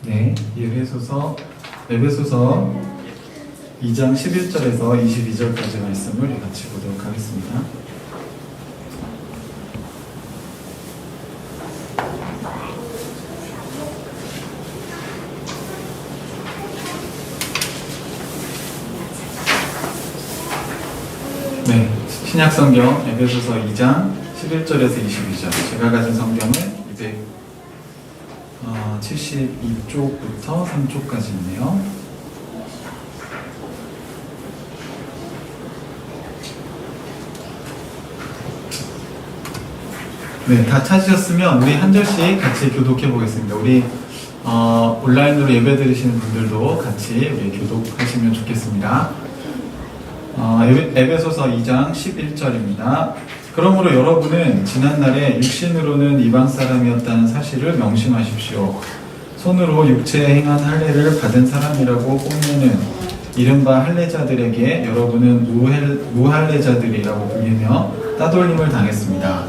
네, 에베소서 2장 11절에서 22절까지 말씀을 같이 보도록 하겠습니다. 네, 신약성경 에베소서 2장 11절에서 22절. 제가 가진 성경은 272쪽부터 3쪽까지 있네요. 네, 다 찾으셨으면 우리 한 절씩 같이 교독해 보겠습니다. 우리 온라인으로 예배 드리시는 분들도 같이 우리 교독하시면 좋겠습니다. 에베소서 2장 11절입니다. 그러므로 여러분은 지난날에 육신으로는 이방 사람이었다는 사실을 명심하십시오. 손으로 육체에 행한 할례를 받은 사람이라고 뽐내는 이른바 할례자들에게 여러분은 무할례자들이라고 불리며 따돌림을 당했습니다.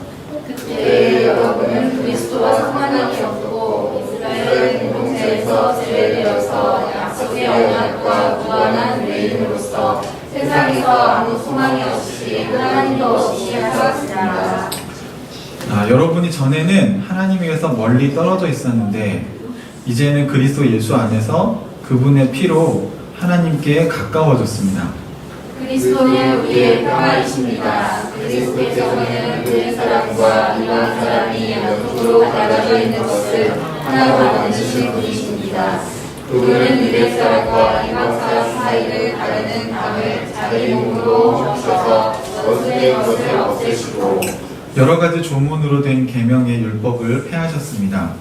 그때 여러분은 그리스도와 상관이 없고 이스라엘 공동체에서 제외되어서 약속의 언약과 무한한 외인으로서 세상에서 아무 소망이 없이 하나님도 없이 살았습니다. 여러분이 전에는 하나님에게서 멀리 떨어져 있었는데 이제는 그리스도 예수 안에서 그분의 피로 하나님께 가까워졌습니다. 그리스도는 우리의 평화이십니다. 그리스도께서는 유대 사람과 이방 사람이 연속으로 갈라져 있는 것을 하나로 만드신 분이십니다. 그분은 유대 사람과 이방 사람 사이를 가르는 담을 자기 몸으로 적셔서 원수의 것을 없애시고 여러 가지 조문으로 된 계명의 율법을 폐하셨습니다.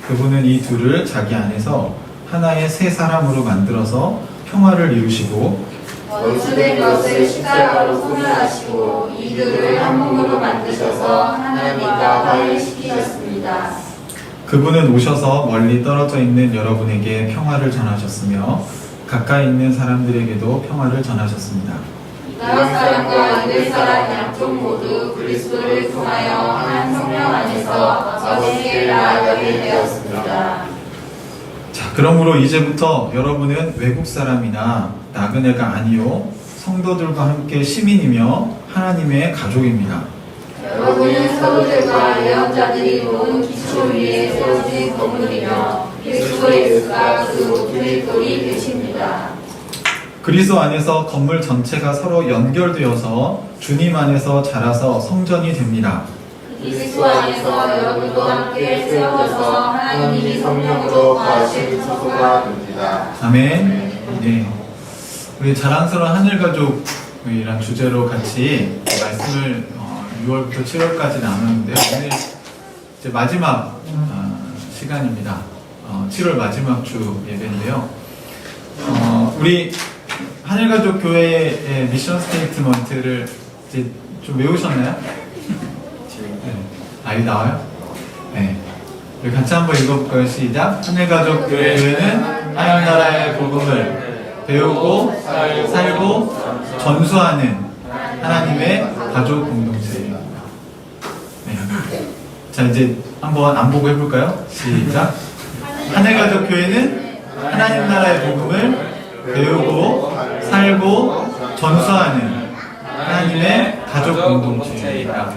그분은 이 둘을 자기 안에서 하나의 새 사람으로 만들어서 평화를 이루시고 원수된 것을 십자가로 소멸하시고 이들을 한 몸으로 만드셔서 하나님과 화해시키셨습니다. 그분은 오셔서 멀리 떨어져 있는 여러분에게 평화를 전하셨으며 가까이 있는 사람들에게도 평화를 전하셨습니다. 이방 사람과 유대 사람 양쪽 모두 그리스도를 통하여 한 성령 안에서 아버지께 나아가게 되었습니다. 자, 그러므로 이제부터 여러분은 외국 사람이나 나그네가 아니요 성도들과 함께 시민이며 하나님의 가족입니다. 여러분은 서로들과 예언자들이 놓은 기초 위에 세워진 건물이며 그리스도 예수가 그 모퉁이 돌이 되십니다. 그리스도 안에서 건물 전체가 서로 연결되어서 주님 안에서 자라서 성전이 됩니다. 그리스도 안에서 여러분도 함께 세워져서 하나님이 성령으로 거하신 처소가 됩니다. 아멘. 네. 우리 자랑스러운 하늘가족이란 주제로 같이 말씀을 6월부터 7월까지 나눴는데요. 오늘 이제 마지막 시간입니다. 7월 마지막 주 예배인데요. 우리 하늘가족 교회의 미션 스테이트먼트를 이제 좀 외우셨나요? 네. 여기 나와요? 네. 우리 같이 한번 읽어볼까요? 시작. 하늘가족 교회는 하나님 나라의 복음을 배우고 살고 전수하는 하나님의 가족 공동체입니다. 네. 자, 이제 한번 안 보고 해볼까요? 시작. 하늘가족 교회는 하나님 나라의 복음을 배우고 살고 전수하는 하나님의 가족 공동체입니다.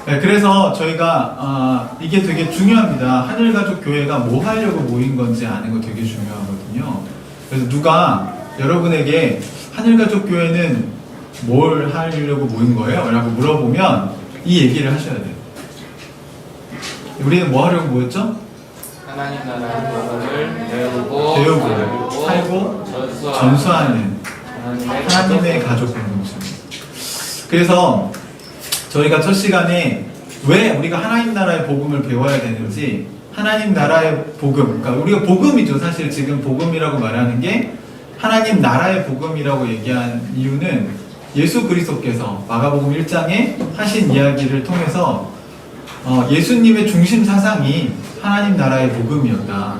네, 그래서 저희가 이게 되게 중요합니다. 하늘가족 교회가 뭐 하려고 모인 건지 아는 거 되게 중요하거든요. 그래서 누가 여러분에게 하늘가족 교회는 뭘 하려고 모인 거예요? 라고 물어보면 이 얘기를 하셔야 돼요. 우리는 뭐 하려고 모였죠? 하나님 나라의 복음을 배우고 살고 전수하는 하나님의 가족 공동체입니다. 그래서 저희가 첫 시간에 왜 우리가 하나님 나라의 복음을 배워야 되는지, 하나님 나라의 복음, 그러니까 우리가 복음이죠. 사실 지금 복음이라고 말하는 게 하나님 나라의 복음이라고 얘기한 이유는 예수 그리스도께서 마가복음 1장에 하신 이야기를 통해서 예수님의 중심 사상이 하나님 나라의 복음이었다.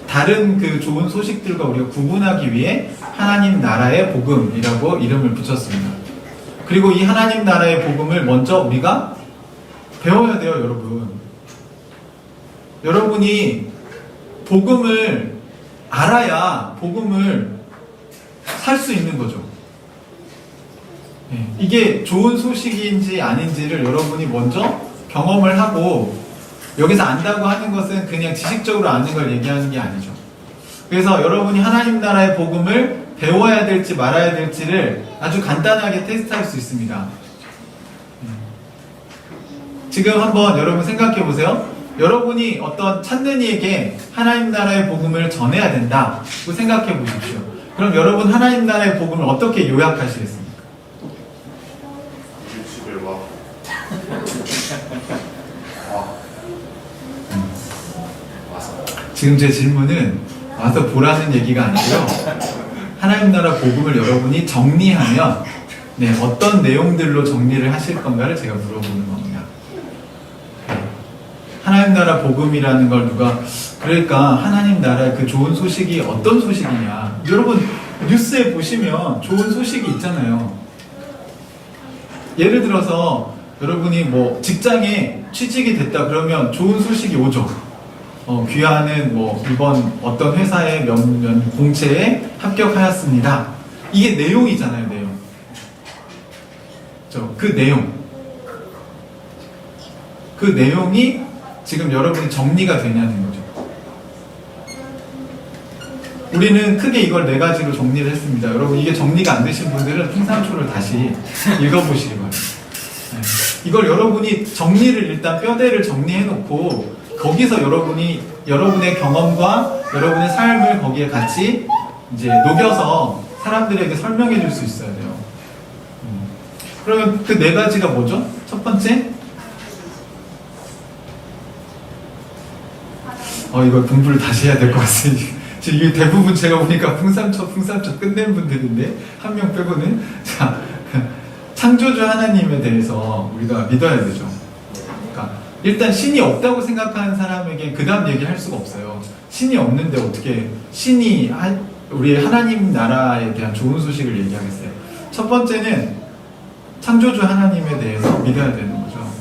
다른 그 좋은 소식들과 우리가 구분하기 위해 하나님 나라의 복음이라고 이름을 붙였습니다. 그리고 이 하나님 나라의 복음을 먼저 우리가 배워야 돼요, 여러분. 여러분이 복음을 알아야 복음을 살 수 있는 거죠. 이게 좋은 소식인지 아닌지를 여러분이 먼저 경험을 하고, 여기서 안다고 하는 것은 그냥 지식적으로 아는 걸 얘기하는 게 아니죠. 그래서 여러분이 하나님 나라의 복음을 배워야 될지 말아야 될지를 아주 간단하게 테스트할 수 있습니다. 지금 한번 여러분 생각해 보세요. 여러분이 어떤 찾는 이에게 하나님 나라의 복음을 전해야 된다고 생각해 보십시오. 그럼 여러분 하나님 나라의 복음을 어떻게 요약하시겠습니까? 우리 집에 와. 와서. 지금 제 질문은 와서 보라는 얘기가 아니고요. 하나님 나라 복음을 여러분이 정리하면 어떤 내용들로 정리를 하실 건가를 제가 물어보는 겁니다. 하나님 나라 복음이라는 걸 누가, 그러니까 하나님 나라의 그 좋은 소식이 어떤 소식이냐. 여러분 뉴스에 보시면 좋은 소식이 있잖아요. 예를 들어서 여러분이 뭐 직장에 취직이 됐다 그러면 좋은 소식이 오죠. 귀하는 뭐 이번 어떤 회사의 몇 공채에 합격하였습니다. 이게 내용이잖아요, 내용. 그 내용. 그 내용이 지금 여러분이 정리가 되냐는 거죠. 우리는 크게 이걸 4가지로 정리를 했습니다. 여러분 이게 정리가 안 되신 분들은 풍산초를 다시 읽어보시기 바랍니다. 이걸 여러분이 정리를 일단 뼈대를 정리해 놓고 거기서 여러분의 경험과 여러분의 삶을 거기에 같이 이제 녹여서 사람들에게 설명해 줄 수 있어야 돼요. 그러면 그 4가지가 뭐죠? 첫 번째, 이걸 공부를 다시 해야 될 것 같으니 지금 이게 대부분 제가 보니까 풍삼초 끝낸 분들인데 한 명 빼고는. 자, 창조주 하나님에 대해서 우리가 믿어야 되죠. 그러니까 일단 신이 없다고 생각하는 사람에게 그 다음 얘기할 수가 없어요. 신이 없는데 어떻게 신이 우리 하나님 나라에 대한 좋은 소식을 얘기하겠어요. 첫 번째는 창조주 하나님에 대해서 믿어야 되는 거죠.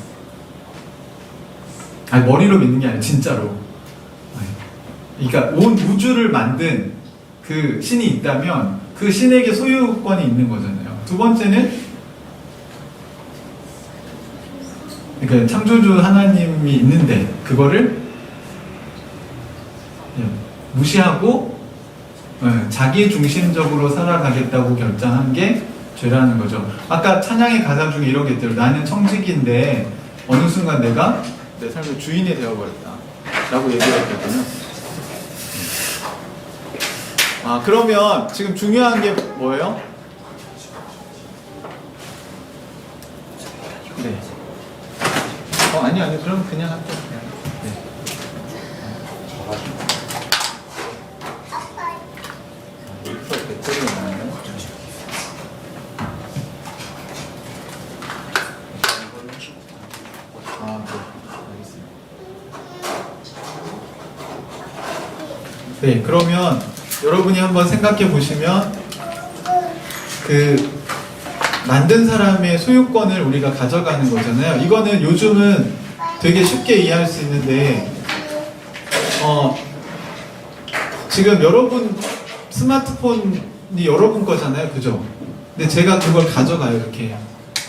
아니, 머리로 믿는 게 아니라 진짜로. 그러니까 온 우주를 만든 그 신이 있다면 그 신에게 소유권이 있는 거잖아요. 두 번째는 그러니까 창조주 하나님이 있는데 그거를 무시하고 자기 중심적으로 살아가겠다고 결정한 게 죄라는 거죠. 아까 찬양의 가사 중에 이런 게 있대요. 나는 청직인데 어느 순간 내가 내 삶의 주인이 되어버렸다 라고 얘기했거든요. 그러면 지금 중요한 게 뭐예요? 네. 아니, 그럼 그냥 할게요. 네. 배터리가 나나요? 네, 그러면 여러분이 한번 생각해 보시면 그 만든 사람의 소유권을 우리가 가져가는 거잖아요. 이거는 요즘은 되게 쉽게 이해할 수 있는데 지금 여러분 스마트폰이 여러분 거잖아요, 그죠? 근데 제가 그걸 가져가요. 이렇게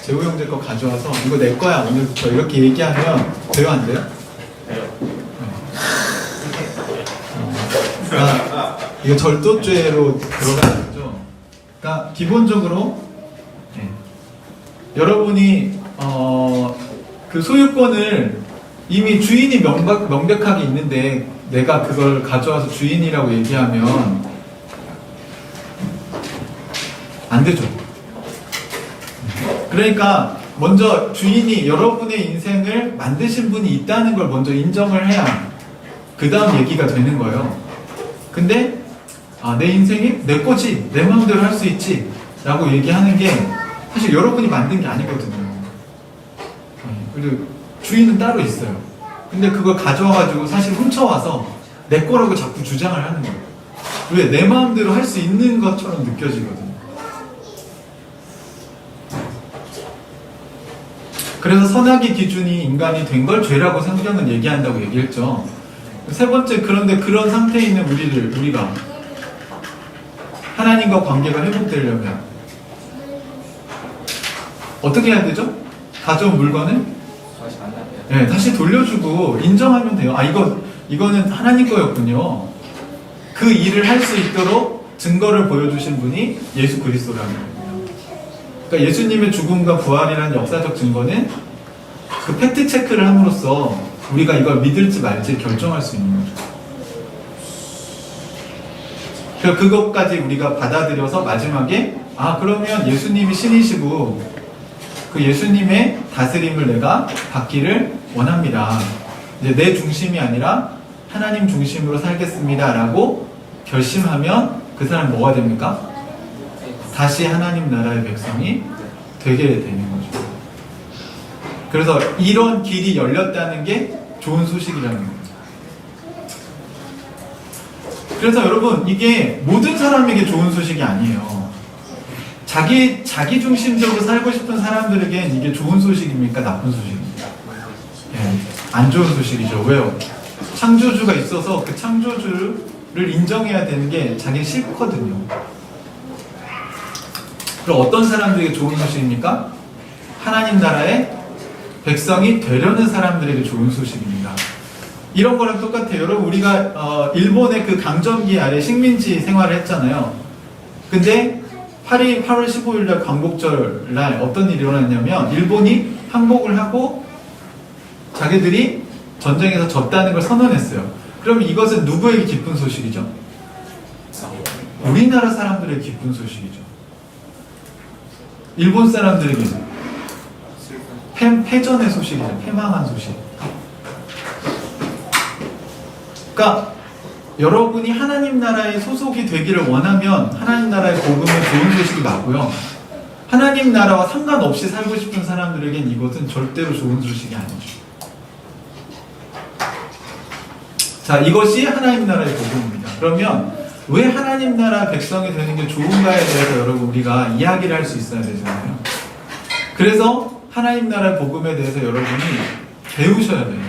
재호 형제 거 가져와서 이거 내 거야 오늘부터 이렇게 얘기하면 돼요, 안 돼요? 그러니까 이거 절도죄로 들어가는 거죠. 그러니까 기본적으로 여러분이 그 소유권을 이미 주인이 명백하게 있는데 내가 그걸 가져와서 주인이라고 얘기하면 안 되죠. 그러니까 먼저 주인이 여러분의 인생을 만드신 분이 있다는 걸 먼저 인정을 해야 그 다음 얘기가 되는 거예요. 근데 내 인생이 내 거지, 내 마음대로 할 수 있지 라고 얘기하는 게 사실 여러분이 만든 게 아니거든요. 그리고 주인은 따로 있어요. 근데 그걸 가져와가지고 사실 훔쳐와서 내 거라고 자꾸 주장을 하는 거예요. 왜? 내 마음대로 할 수 있는 것처럼 느껴지거든요. 그래서 선악의 기준이 인간이 된 걸 죄라고 성경은 얘기한다고 얘기했죠. 세 번째, 그런데 그런 상태에 있는 우리가 하나님과 관계가 회복되려면 어떻게 해야 되죠? 가져온 물건을 다시 만나야 돼요. 네, 다시 돌려주고 인정하면 돼요. 아, 이거는 하나님 거였군요. 그 일을 할 수 있도록 증거를 보여주신 분이 예수 그리스도라는 거예요. 그러니까 예수님의 죽음과 부활이라는 역사적 증거는 그 팩트 체크를 함으로써 우리가 이걸 믿을지 말지 결정할 수 있는 거죠. 그래서 그것까지 우리가 받아들여서 마지막에 그러면 예수님이 신이시고 그 예수님의 다스림을 내가 받기를 원합니다. 이제 내 중심이 아니라 하나님 중심으로 살겠습니다 라고 결심하면 그 사람 뭐가 됩니까? 다시 하나님 나라의 백성이 되게 되는 거죠. 그래서 이런 길이 열렸다는 게 좋은 소식이라는 거죠. 그래서 여러분, 이게 모든 사람에게 좋은 소식이 아니에요. 자기 중심적으로 살고 싶은 사람들에겐 이게 좋은 소식입니까? 나쁜 소식입니까? 네, 안 좋은 소식이죠. 왜요? 창조주가 있어서 그 창조주를 인정해야 되는 게 자기 싫거든요. 그럼 어떤 사람들에게 좋은 소식입니까? 하나님 나라의 백성이 되려는 사람들에게 좋은 소식입니다. 이런 거랑 똑같아요. 여러분, 우리가 일본의 그 강점기 아래 식민지 생활을 했잖아요. 근데 8월 15일 날 광복절 날 어떤 일이 일어났냐면 일본이 항복을 하고 자기들이 전쟁에서 졌다는 걸 선언했어요. 그러면 이것은 누구에게 기쁜 소식이죠? 우리나라 사람들에게 기쁜 소식이죠. 일본 사람들에게는 패전의 소식이죠. 패망한 소식. 그러니까 여러분이 하나님 나라의 소속이 되기를 원하면 하나님 나라의 복음은 좋은 소식이 맞고요. 하나님 나라와 상관없이 살고 싶은 사람들에겐 이것은 절대로 좋은 소식이 아니죠. 자, 이것이 하나님 나라의 복음입니다. 그러면 왜 하나님 나라 백성이 되는 게 좋은가에 대해서 여러분 우리가 이야기를 할 수 있어야 되잖아요. 그래서 하나님 나라의 복음에 대해서 여러분이 배우셔야 돼요.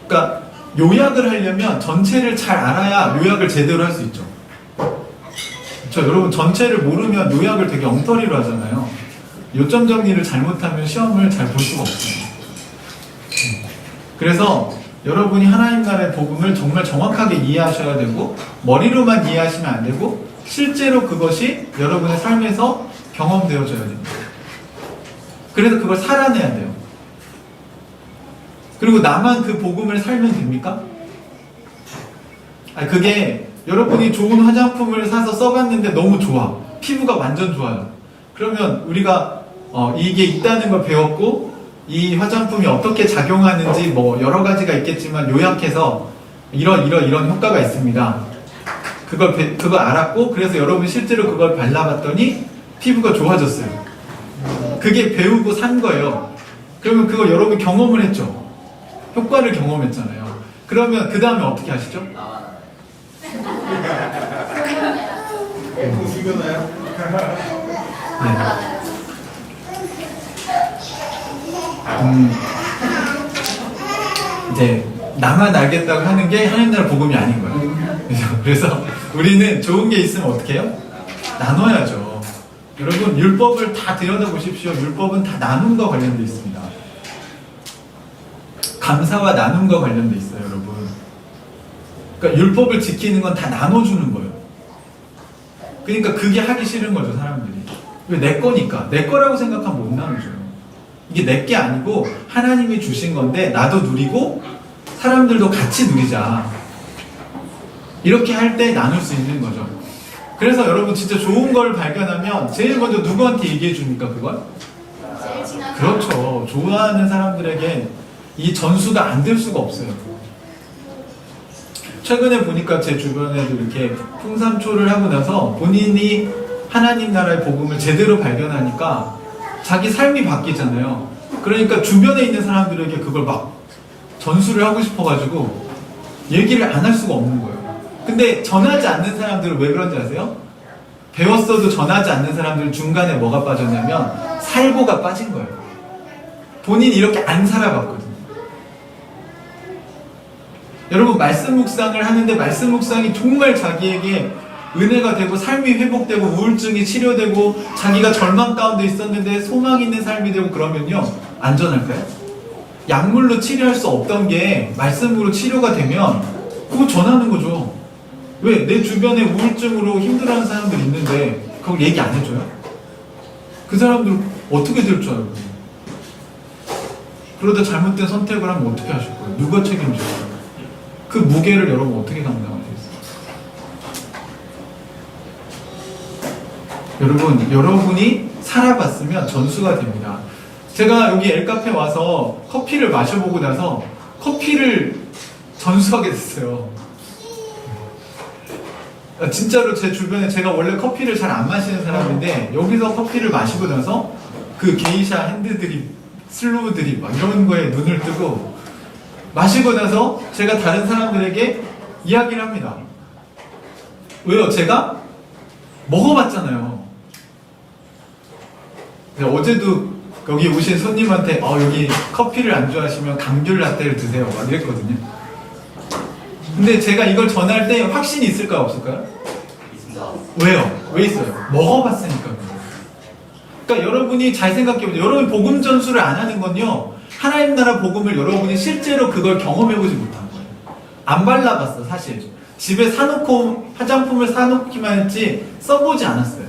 그러니까 요약을 하려면 전체를 잘 알아야 요약을 제대로 할 수 있죠. 그렇죠? 여러분, 전체를 모르면 요약을 되게 엉터리로 하잖아요. 요점 정리를 잘못하면 시험을 잘 볼 수가 없어요. 그래서 여러분이 하나님 나라의 복음을 정말 정확하게 이해하셔야 되고, 머리로만 이해하시면 안 되고 실제로 그것이 여러분의 삶에서 경험되어져야 됩니다. 그래서 그걸 살아내야 돼요. 그리고 나만 그 복음을 살면 됩니까? 그게 여러분이 좋은 화장품을 사서 써봤는데 너무 좋아. 피부가 완전 좋아요. 그러면 우리가 이게 있다는 걸 배웠고 이 화장품이 어떻게 작용하는지 뭐 여러 가지가 있겠지만 요약해서 이런 효과가 있습니다. 그걸 알았고 그래서 여러분 실제로 그걸 발라봤더니 피부가 좋아졌어요. 그게 배우고 산 거예요. 그러면 그걸 여러분이 경험을 했죠. 효과를 경험했잖아요. 그러면 그 다음에 어떻게 하시죠? 죽여놔요? 네. 이제 나만 알겠다고 하는 게 하나님 나라 복음이 아닌 거예요. 그래서 우리는 좋은 게 있으면 어떻게 해요? 나눠야죠. 여러분, 율법을 다 들여다보십시오. 율법은 다 나눔과 관련돼 있습니다. 감사와 나눔과 관련돼 있어요, 여러분. 그러니까 율법을 지키는 건 다 나눠주는 거예요. 그러니까 그게 하기 싫은 거죠, 사람들이. 왜? 내 거니까. 내 거라고 생각하면 못 나눠줘요. 이게 내 게 아니고 하나님이 주신 건데 나도 누리고 사람들도 같이 누리자. 이렇게 할 때 나눌 수 있는 거죠. 그래서 여러분 진짜 좋은 걸 발견하면 제일 먼저 누구한테 얘기해 줍니까, 그걸? 그렇죠. 좋아하는 사람들에게 이 전수가 안 될 수가 없어요. 최근에 보니까 제 주변에도 이렇게 풍삼초를 하고 나서 본인이 하나님 나라의 복음을 제대로 발견하니까 자기 삶이 바뀌잖아요. 그러니까 주변에 있는 사람들에게 그걸 막 전수를 하고 싶어가지고 얘기를 안 할 수가 없는 거예요. 근데 전하지 않는 사람들은 왜 그런지 아세요? 배웠어도 전하지 않는 사람들은 중간에 뭐가 빠졌냐면 살고가 빠진 거예요. 본인이 이렇게 안 살아봤거든요. 여러분 말씀 묵상을 하는데 말씀 묵상이 정말 자기에게 은혜가 되고 삶이 회복되고 우울증이 치료되고 자기가 절망 가운데 있었는데 소망 있는 삶이 되고 그러면요 안전할까요? 약물로 치료할 수 없던 게 말씀으로 치료가 되면 그거 전하는 거죠. 왜? 내 주변에 우울증으로 힘들어하는 사람들 있는데 그걸 얘기 안 해줘요? 그 사람들 어떻게 될 줄 알고? 그러다 잘못된 선택을 하면 어떻게 하실 거예요? 누가 책임져요? 그 무게를 여러분 어떻게 감당하시겠어요? 여러분, 여러분이 살아봤으면 전수가 됩니다. 제가 여기 엘카페 와서 커피를 마셔보고 나서 커피를 전수하게 됐어요. 진짜로 제 주변에 제가 원래 커피를 잘 안 마시는 사람인데 여기서 커피를 마시고 나서 그 게이샤 핸드드립, 슬로우드립 막 이런 거에 눈을 뜨고 마시고 나서 제가 다른 사람들에게 이야기를 합니다. 왜요? 제가 먹어봤잖아요. 어제도 여기 오신 손님한테 여기 커피를 안 좋아하시면 감귤 라떼를 드세요 막 이랬거든요. 근데 제가 이걸 전할 때 확신이 있을까요? 없을까요? 왜요? 왜 있어요? 먹어봤으니까요. 그러니까 여러분이 잘 생각해보세요. 여러분이 복음 전수를 안 하는 건요 하나님 나라 복음을 여러분이 실제로 그걸 경험해보지 못한 거예요. 안 발라봤어 사실. 집에 사놓고 화장품을 사놓기만 했지 써보지 않았어요.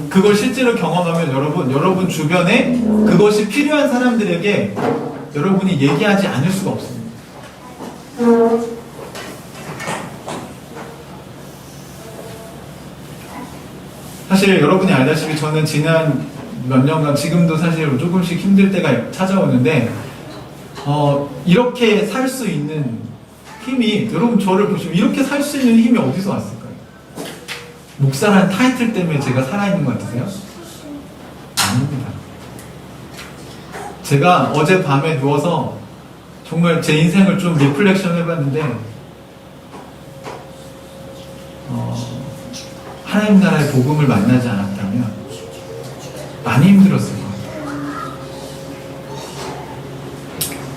그걸 실제로 경험하면 여러분 주변에 그것이 필요한 사람들에게 여러분이 얘기하지 않을 수가 없습니다. 사실 여러분이 알다시피 저는 지난 몇 년간 지금도 사실 조금씩 힘들 때가 찾아오는데 이렇게 살 수 있는 힘이 여러분 저를 보시면 이렇게 살 수 있는 힘이 어디서 왔을까요? 목사라는 타이틀 때문에 제가 살아있는 것 같으세요? 아닙니다. 제가 어제 밤에 누워서 정말 제 인생을 좀 리플렉션 해봤는데 하나님 나라의 복음을 만나지 않았다면 많이 힘들었을 거예요.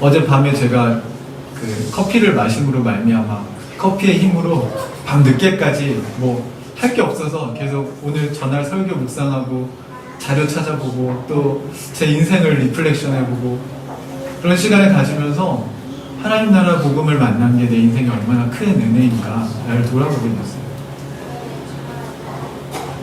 어제 밤에 제가 그 커피를 마심으로 말미암아 커피의 힘으로 밤 늦게까지 뭐 할 게 없어서 계속 오늘 전날 설교 묵상하고 자료 찾아보고 또 제 인생을 리플렉션 해보고 그런 시간을 가지면서 하나님 나라 복음을 만난 게 내 인생에 얼마나 큰 은혜인가 나를 돌아보게 됐어요.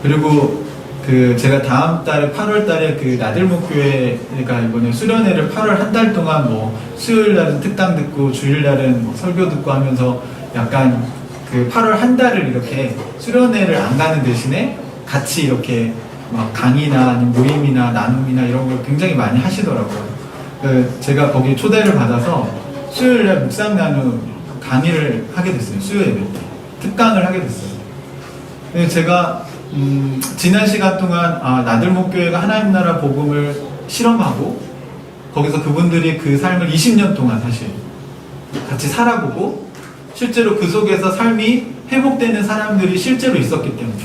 그리고 그 제가 다음 달에 8월 달에 그 나들목교회가 이번에 수련회를 8월 한 달 동안 뭐 수요일 날은 특강 듣고 주일 날은 뭐 설교 듣고 하면서 약간 그 8월 한 달을 이렇게 수련회를 안 가는 대신에 같이 이렇게 막 강의나 아니면 모임이나 나눔이나 이런 걸 굉장히 많이 하시더라고요. 제가 거기 초대를 받아서 수요일 날 묵상 나눔 강의를 하게 됐어요. 수요 예배 때 특강을 하게 됐어요. 근데 제가 지난 시간 동안 나들목교회가 하나님 나라 복음을 실험하고 거기서 그분들이 그 삶을 20년 동안 사실 같이 살아보고 실제로 그 속에서 삶이 회복되는 사람들이 실제로 있었기 때문에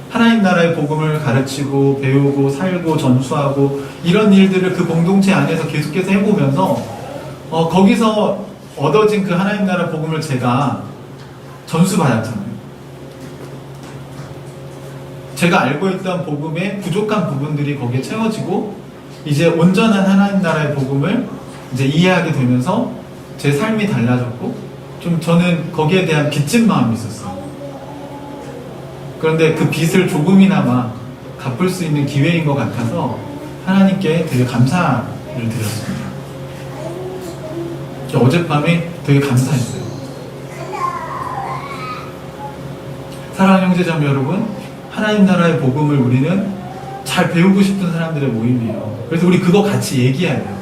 하나님 나라의 복음을 가르치고 배우고 살고 전수하고 이런 일들을 그 공동체 안에서 계속해서 해보면서 거기서 얻어진 그 하나님 나라 복음을 제가 전수받았잖아요. 제가 알고 있던 복음의 부족한 부분들이 거기에 채워지고 이제 온전한 하나님 나라의 복음을 이제 이해하게 되면서 제 삶이 달라졌고 좀 저는 거기에 대한 빚진 마음이 있었어요. 그런데 그 빚을 조금이나마 갚을 수 있는 기회인 것 같아서 하나님께 되게 감사를 드렸습니다. 어젯밤에 되게 감사했어요. 사랑하는 형제자매 여러분, 하나님 나라의 복음을 우리는 잘 배우고 싶은 사람들의 모임이에요. 그래서 우리 그거 같이 얘기해야 돼요.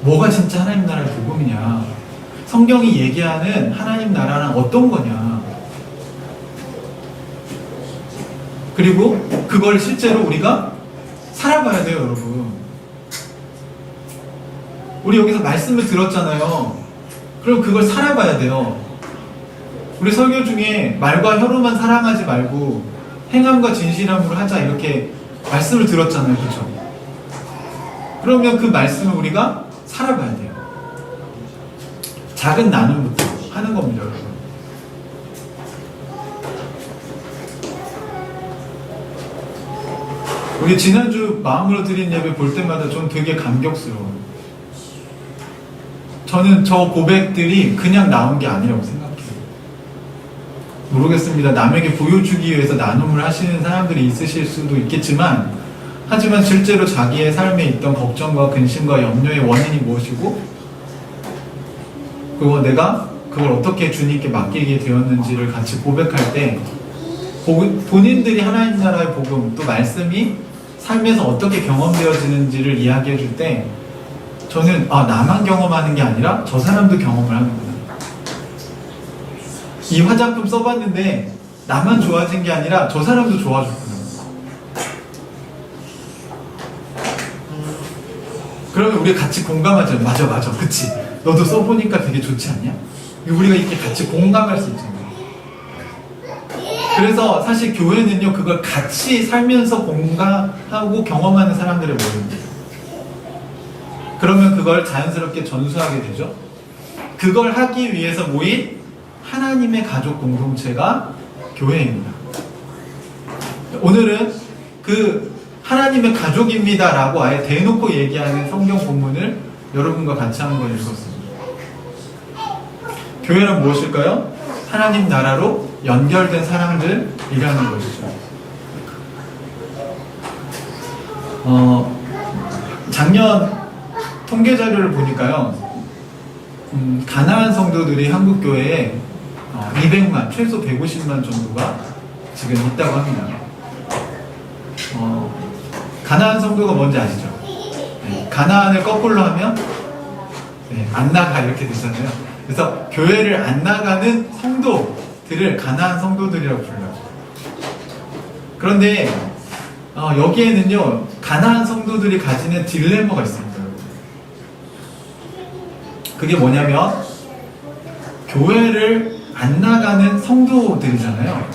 뭐가 진짜 하나님 나라의 복음이냐? 성경이 얘기하는 하나님 나라는 어떤 거냐? 그리고 그걸 실제로 우리가 살아봐야 돼요, 여러분. 우리 여기서 말씀을 들었잖아요. 그럼 그걸 살아봐야 돼요. 우리 설교 중에 말과 혀로만 사랑하지 말고 행함과 진실함으로 하자 이렇게 말씀을 들었잖아요. 그렇죠? 그러면 그 말씀을 우리가 살아봐야 돼요. 작은 나눔부터 하는 겁니다, 여러분. 우리 지난주 마음으로 드린 예배 볼 때마다 전 되게 감격스러워요. 저는 저 고백들이 그냥 나온 게 아니라고 생각해요. 모르겠습니다. 남에게 보여주기 위해서 나눔을 하시는 사람들이 있으실 수도 있겠지만, 하지만 실제로 자기의 삶에 있던 걱정과 근심과 염려의 원인이 무엇이고, 그리고 내가 그걸 어떻게 주님께 맡기게 되었는지를 같이 고백할 때, 본인들이 하나님 나라의 복음, 또 말씀이 삶에서 어떻게 경험되어지는지를 이야기해 줄 때, 저는 나만 경험하는 게 아니라 저 사람도 경험을 하는구나. 이 화장품 써봤는데 나만 좋아진 게 아니라 저 사람도 좋아졌구나. 그러면 우리 같이 공감하죠. 맞아, 그치. 너도 써보니까 되게 좋지 않냐? 우리가 이렇게 같이 공감할 수 있잖아요. 그래서 사실 교회는요, 그걸 같이 살면서 공감하고 경험하는 사람들의 모임이에요. 그러면 그걸 자연스럽게 전수하게 되죠. 그걸 하기 위해서 모인 하나님의 가족 공동체가 교회입니다. 오늘은 그 하나님의 가족입니다 라고 아예 대놓고 얘기하는 성경 본문을 여러분과 같이 한번 읽었습니다. 교회는 무엇일까요? 하나님 나라로 연결된 사람들이라는 것이죠. 작년 통계 자료를 보니까요, 가나안 성도들이 한국 교회에 200만, 최소 150만 정도가 지금 있다고 합니다. 가나안 성도가 뭔지 아시죠? 네, 가나안을 거꾸로 하면 안 나가 이렇게 되잖아요. 그래서 교회를 안 나가는 성도들을 가나안 성도들이라고 불러요. 그런데 여기에는요, 가나안 성도들이 가지는 딜레마가 있습니다. 그게 뭐냐면, 교회를 안 나가는 성도들이잖아요.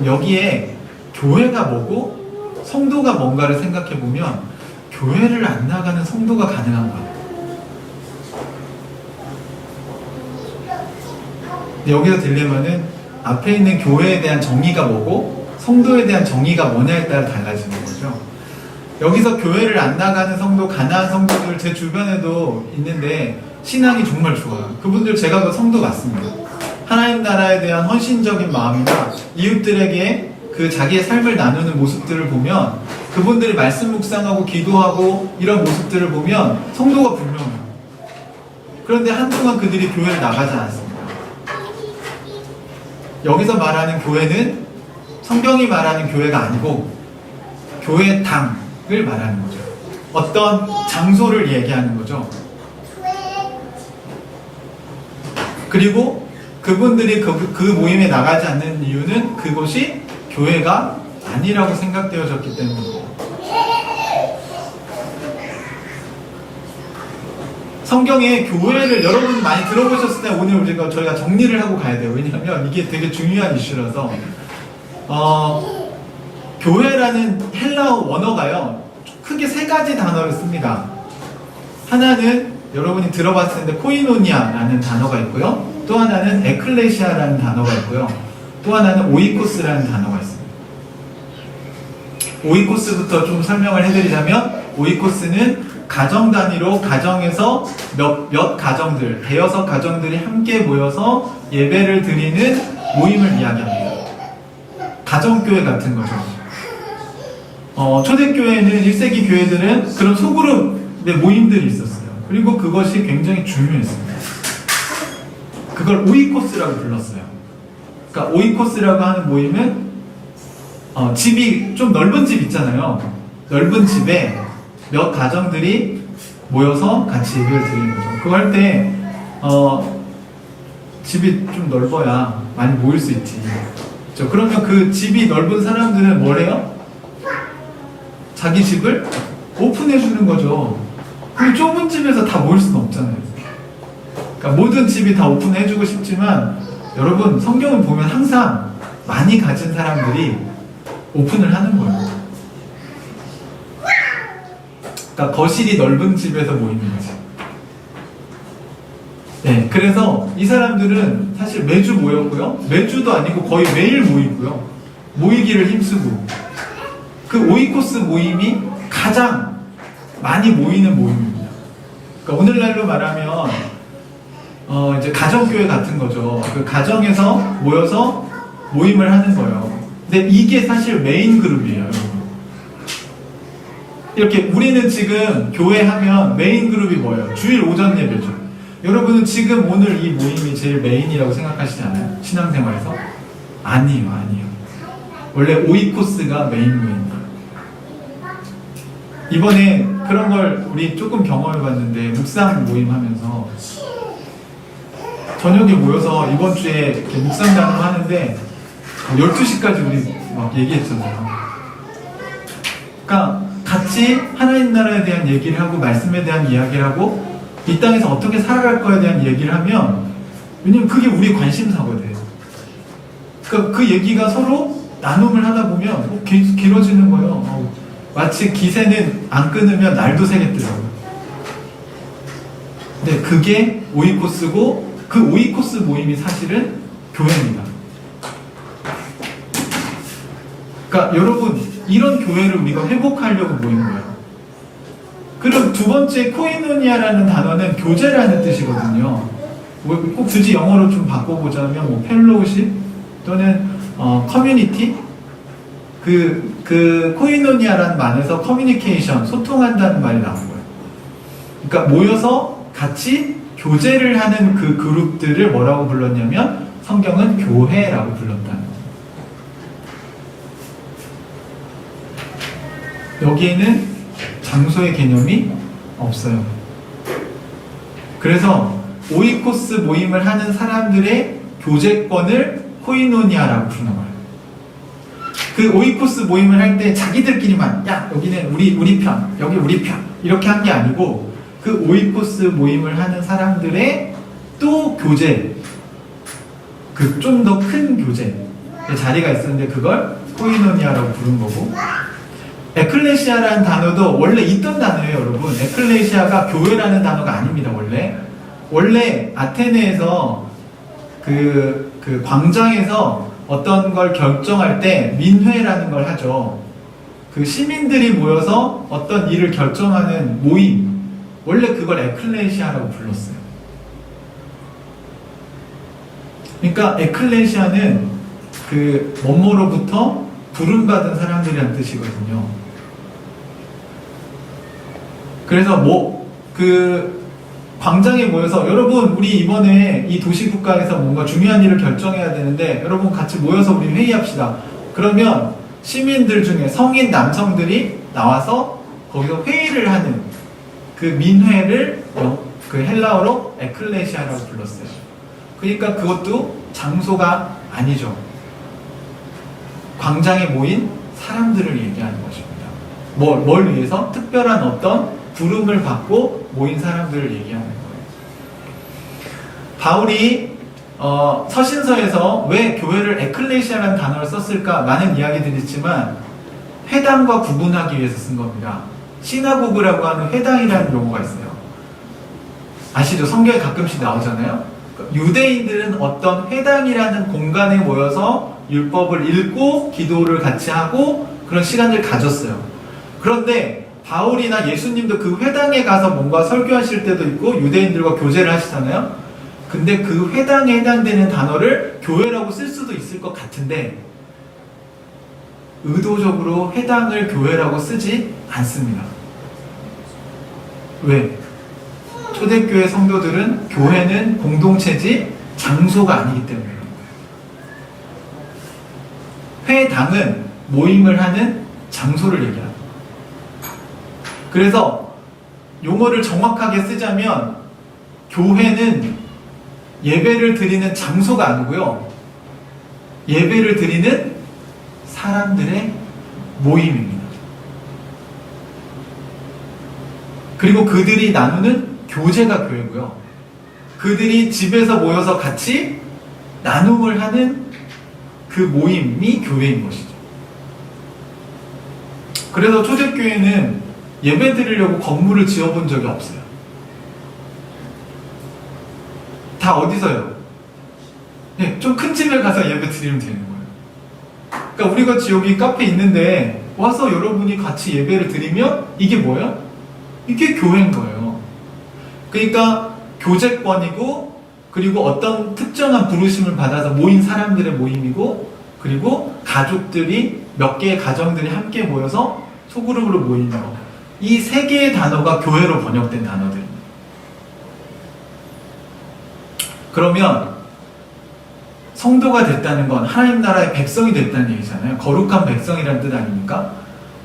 여기에 교회가 뭐고 성도가 뭔가를 생각해보면 교회를 안 나가는 성도가 가능한 거예요. 여기서 딜레마는 앞에 있는 교회에 대한 정의가 뭐고 성도에 대한 정의가 뭐냐에 따라 달라지는 거죠. 여기서 교회를 안 나가는 성도, 가나안 성도들 제 주변에도 있는데 신앙이 정말 좋아요. 그분들 제가 그 성도 맞습니다. 하나님 나라에 대한 헌신적인 마음이나 이웃들에게 그 자기의 삶을 나누는 모습들을 보면, 그분들이 말씀 묵상하고 기도하고 이런 모습들을 보면 성도가 분명해요. 그런데 한동안 그들이 교회를 나가지 않습니다. 여기서 말하는 교회는 성경이 말하는 교회가 아니고 교회 당을 말하는 거죠. 어떤 장소를 얘기하는 거죠. 그리고 그분들이 그 모임에 나가지 않는 이유는 그곳이 교회가 아니라고 생각되어졌기 때문입니다. 성경에 교회를 여러분 많이 들어보셨을 때 오늘 저희가 정리를 하고 가야 돼요. 왜냐하면 이게 되게 중요한 이슈라서. 교회라는 헬라어 원어가요, 크게 세 가지 단어를 씁니다. 하나는 여러분이 들어봤을 텐데 코이노니아라는 단어가 있고요. 또 하나는 에클레시아라는 단어가 있고요. 또 하나는 오이코스라는 단어가 있습니다. 오이코스부터 좀 설명을 해드리자면, 오이코스는 가정 단위로 가정에서 몇 가정들, 대여섯 가정들이 함께 모여서 예배를 드리는 모임을 이야기합니다. 가정교회 같은 거죠. 초대교회는 1세기 교회들은 그런 소그룹의 모임들이 있었어요. 그리고 그것이 굉장히 중요했습니다. 그걸 오이코스라고 불렀어요. 그러니까 오이코스라고 하는 모임은 집이 좀 넓은 집 있잖아요. 넓은 집에 몇 가정들이 모여서 같이 예배를 드리는 거죠. 그거 할 때 집이 좀 넓어야 많이 모일 수 있지. 그렇죠? 그러면 그 집이 넓은 사람들은 뭘 해요? 자기 집을 오픈해 주는 거죠. 그 좁은 집에서 다 모일 수는 없잖아요. 그러니까 모든 집이 다 오픈해 주고 싶지만, 여러분 성경을 보면 항상 많이 가진 사람들이 오픈을 하는 거예요. 그러니까 거실이 넓은 집에서 모이는 거지. 네, 그래서 이 사람들은 사실 매주 모였고요. 매주도 아니고 거의 매일 모이고요. 모이기를 힘쓰고 그 오이코스 모임이 가장 많이 모이는 모임입니다. 그러니까 오늘날로 말하면 이제 가정교회 같은 거죠. 그 가정에서 모여서 모임을 하는 거예요. 근데 이게 사실 메인 그룹이에요, 여러분. 이렇게 우리는 지금 교회 하면 메인 그룹이 뭐예요? 주일 오전 예배죠. 여러분은 지금 오늘 이 모임이 제일 메인이라고 생각하시지 않아요? 신앙생활에서? 아니에요. 원래 오이코스가 메인 모임이에요. 이번에 그런 걸 우리 조금 경험해봤는데 묵상 모임 하면서 저녁에 모여서 이번 주에 이렇게 묵상 나눔 하는데 12시까지 우리 막 얘기했잖아요. 그러니까 같이 하나님 나라에 대한 얘기를 하고 말씀에 대한 이야기를 하고 이 땅에서 어떻게 살아갈 거에 대한 얘기를 하면 왜냐면 그게 우리 관심사거든. 그러니까 그 얘기가 서로 나눔을 하다 보면 길어지는 거예요. 마치 기세는 안 끊으면 날도 새겠더라고요. 근데 그게 오이코스고 그 오이코스 모임이 사실은 교회입니다. 그러니까 여러분 이런 교회를 우리가 회복하려고 모인 거예요. 그리고 두 번째 코이노니아라는 단어는 교제라는 뜻이거든요. 꼭 굳이 영어로 좀 바꿔보자면 뭐 펠로우십 또는 커뮤니티 그 코이노니아라는 말에서 커뮤니케이션 소통한다는 말이 나온 거예요. 그러니까 모여서 같이 교제를 하는 그 그룹들을 뭐라고 불렀냐면 성경은 교회라고 불렀다는 거예요. 여기에는 장소의 개념이 없어요. 그래서 오이코스 모임을 하는 사람들의 교제권을 코이노니아라고 부르는 거예요. 그 오이코스 모임을 할 때 자기들끼리만 야 여기는 우리 편 여기 우리 편 이렇게 한 게 아니고 그 오이코스 모임을 하는 사람들의 또 교제 그 좀 더 큰 교제 자리가 있었는데 그걸 코이노니아라고 부른 거고 에클레시아라는 단어도 원래 있던 단어예요, 여러분. 에클레시아가 교회라는 단어가 아닙니다, 원래 아테네에서 그 광장에서 어떤 걸 결정할 때 민회라는 걸 하죠. 그 시민들이 모여서 어떤 일을 결정하는 모임. 원래 그걸 에클레시아라고 불렀어요. 그러니까 에클레시아는 그 뭐뭐로부터 부름받은 사람들이란 뜻이거든요. 그래서 그 광장에 모여서 여러분 우리 이번에 이 도시국가에서 뭔가 중요한 일을 결정해야 되는데 여러분 같이 모여서 우리 회의합시다. 그러면 시민들 중에 성인 남성들이 나와서 거기서 회의를 하는 그 민회를 그 헬라어로 에클레시아라고 불렀어요. 그러니까 그것도 장소가 아니죠. 광장에 모인 사람들을 얘기하는 것입니다. 뭘 위해서? 특별한 어떤 부름을 받고 모인 사람들을 얘기하는 거예요. 바울이 서신서에서 왜 교회를 에클레시아라는 단어를 썼을까 많은 이야기들이 있지만 회당과 구분하기 위해서 쓴 겁니다. 시나고그라고 하는 회당이라는 용어가 있어요. 아시죠? 성경에 가끔씩 나오잖아요. 유대인들은 어떤 회당이라는 공간에 모여서 율법을 읽고 기도를 같이 하고 그런 시간을 가졌어요. 그런데 바울이나 예수님도 그 회당에 가서 뭔가 설교하실 때도 있고 유대인들과 교제를 하시잖아요. 근데 그 회당에 해당되는 단어를 교회라고 쓸 수도 있을 것 같은데 의도적으로 회당을 교회라고 쓰지 않습니다. 왜? 초대교회 성도들은 교회는 공동체지 장소가 아니기 때문에 회당은 모임을 하는 장소를 얘기합니다. 그래서 용어를 정확하게 쓰자면 교회는 예배를 드리는 장소가 아니고요. 예배를 드리는 사람들의 모임입니다. 그리고 그들이 나누는 교제가 교회고요. 그들이 집에서 모여서 같이 나눔을 하는 그 모임이 교회인 것이죠. 그래서 초대교회는 예배 드리려고 건물을 지어본 적이 없어요. 다 어디서요? 네, 좀 큰 집에 가서 예배 드리면 되는 거예요. 그러니까 우리 같이 여기 카페 있는데 와서 여러분이 같이 예배를 드리면 이게 뭐예요? 이게 교회인 거예요. 그러니까 교제권이고, 그리고 어떤 특정한 부르심을 받아서 모인 사람들의 모임이고, 그리고 가족들이 몇 개의 가정들이 함께 모여서 소그룹으로 모이는 거. 이 세 개의 단어가 교회로 번역된 단어들입니다. 그러면 성도가 됐다는 건 하나님 나라의 백성이 됐다는 얘기잖아요. 거룩한 백성이라는 뜻 아닙니까?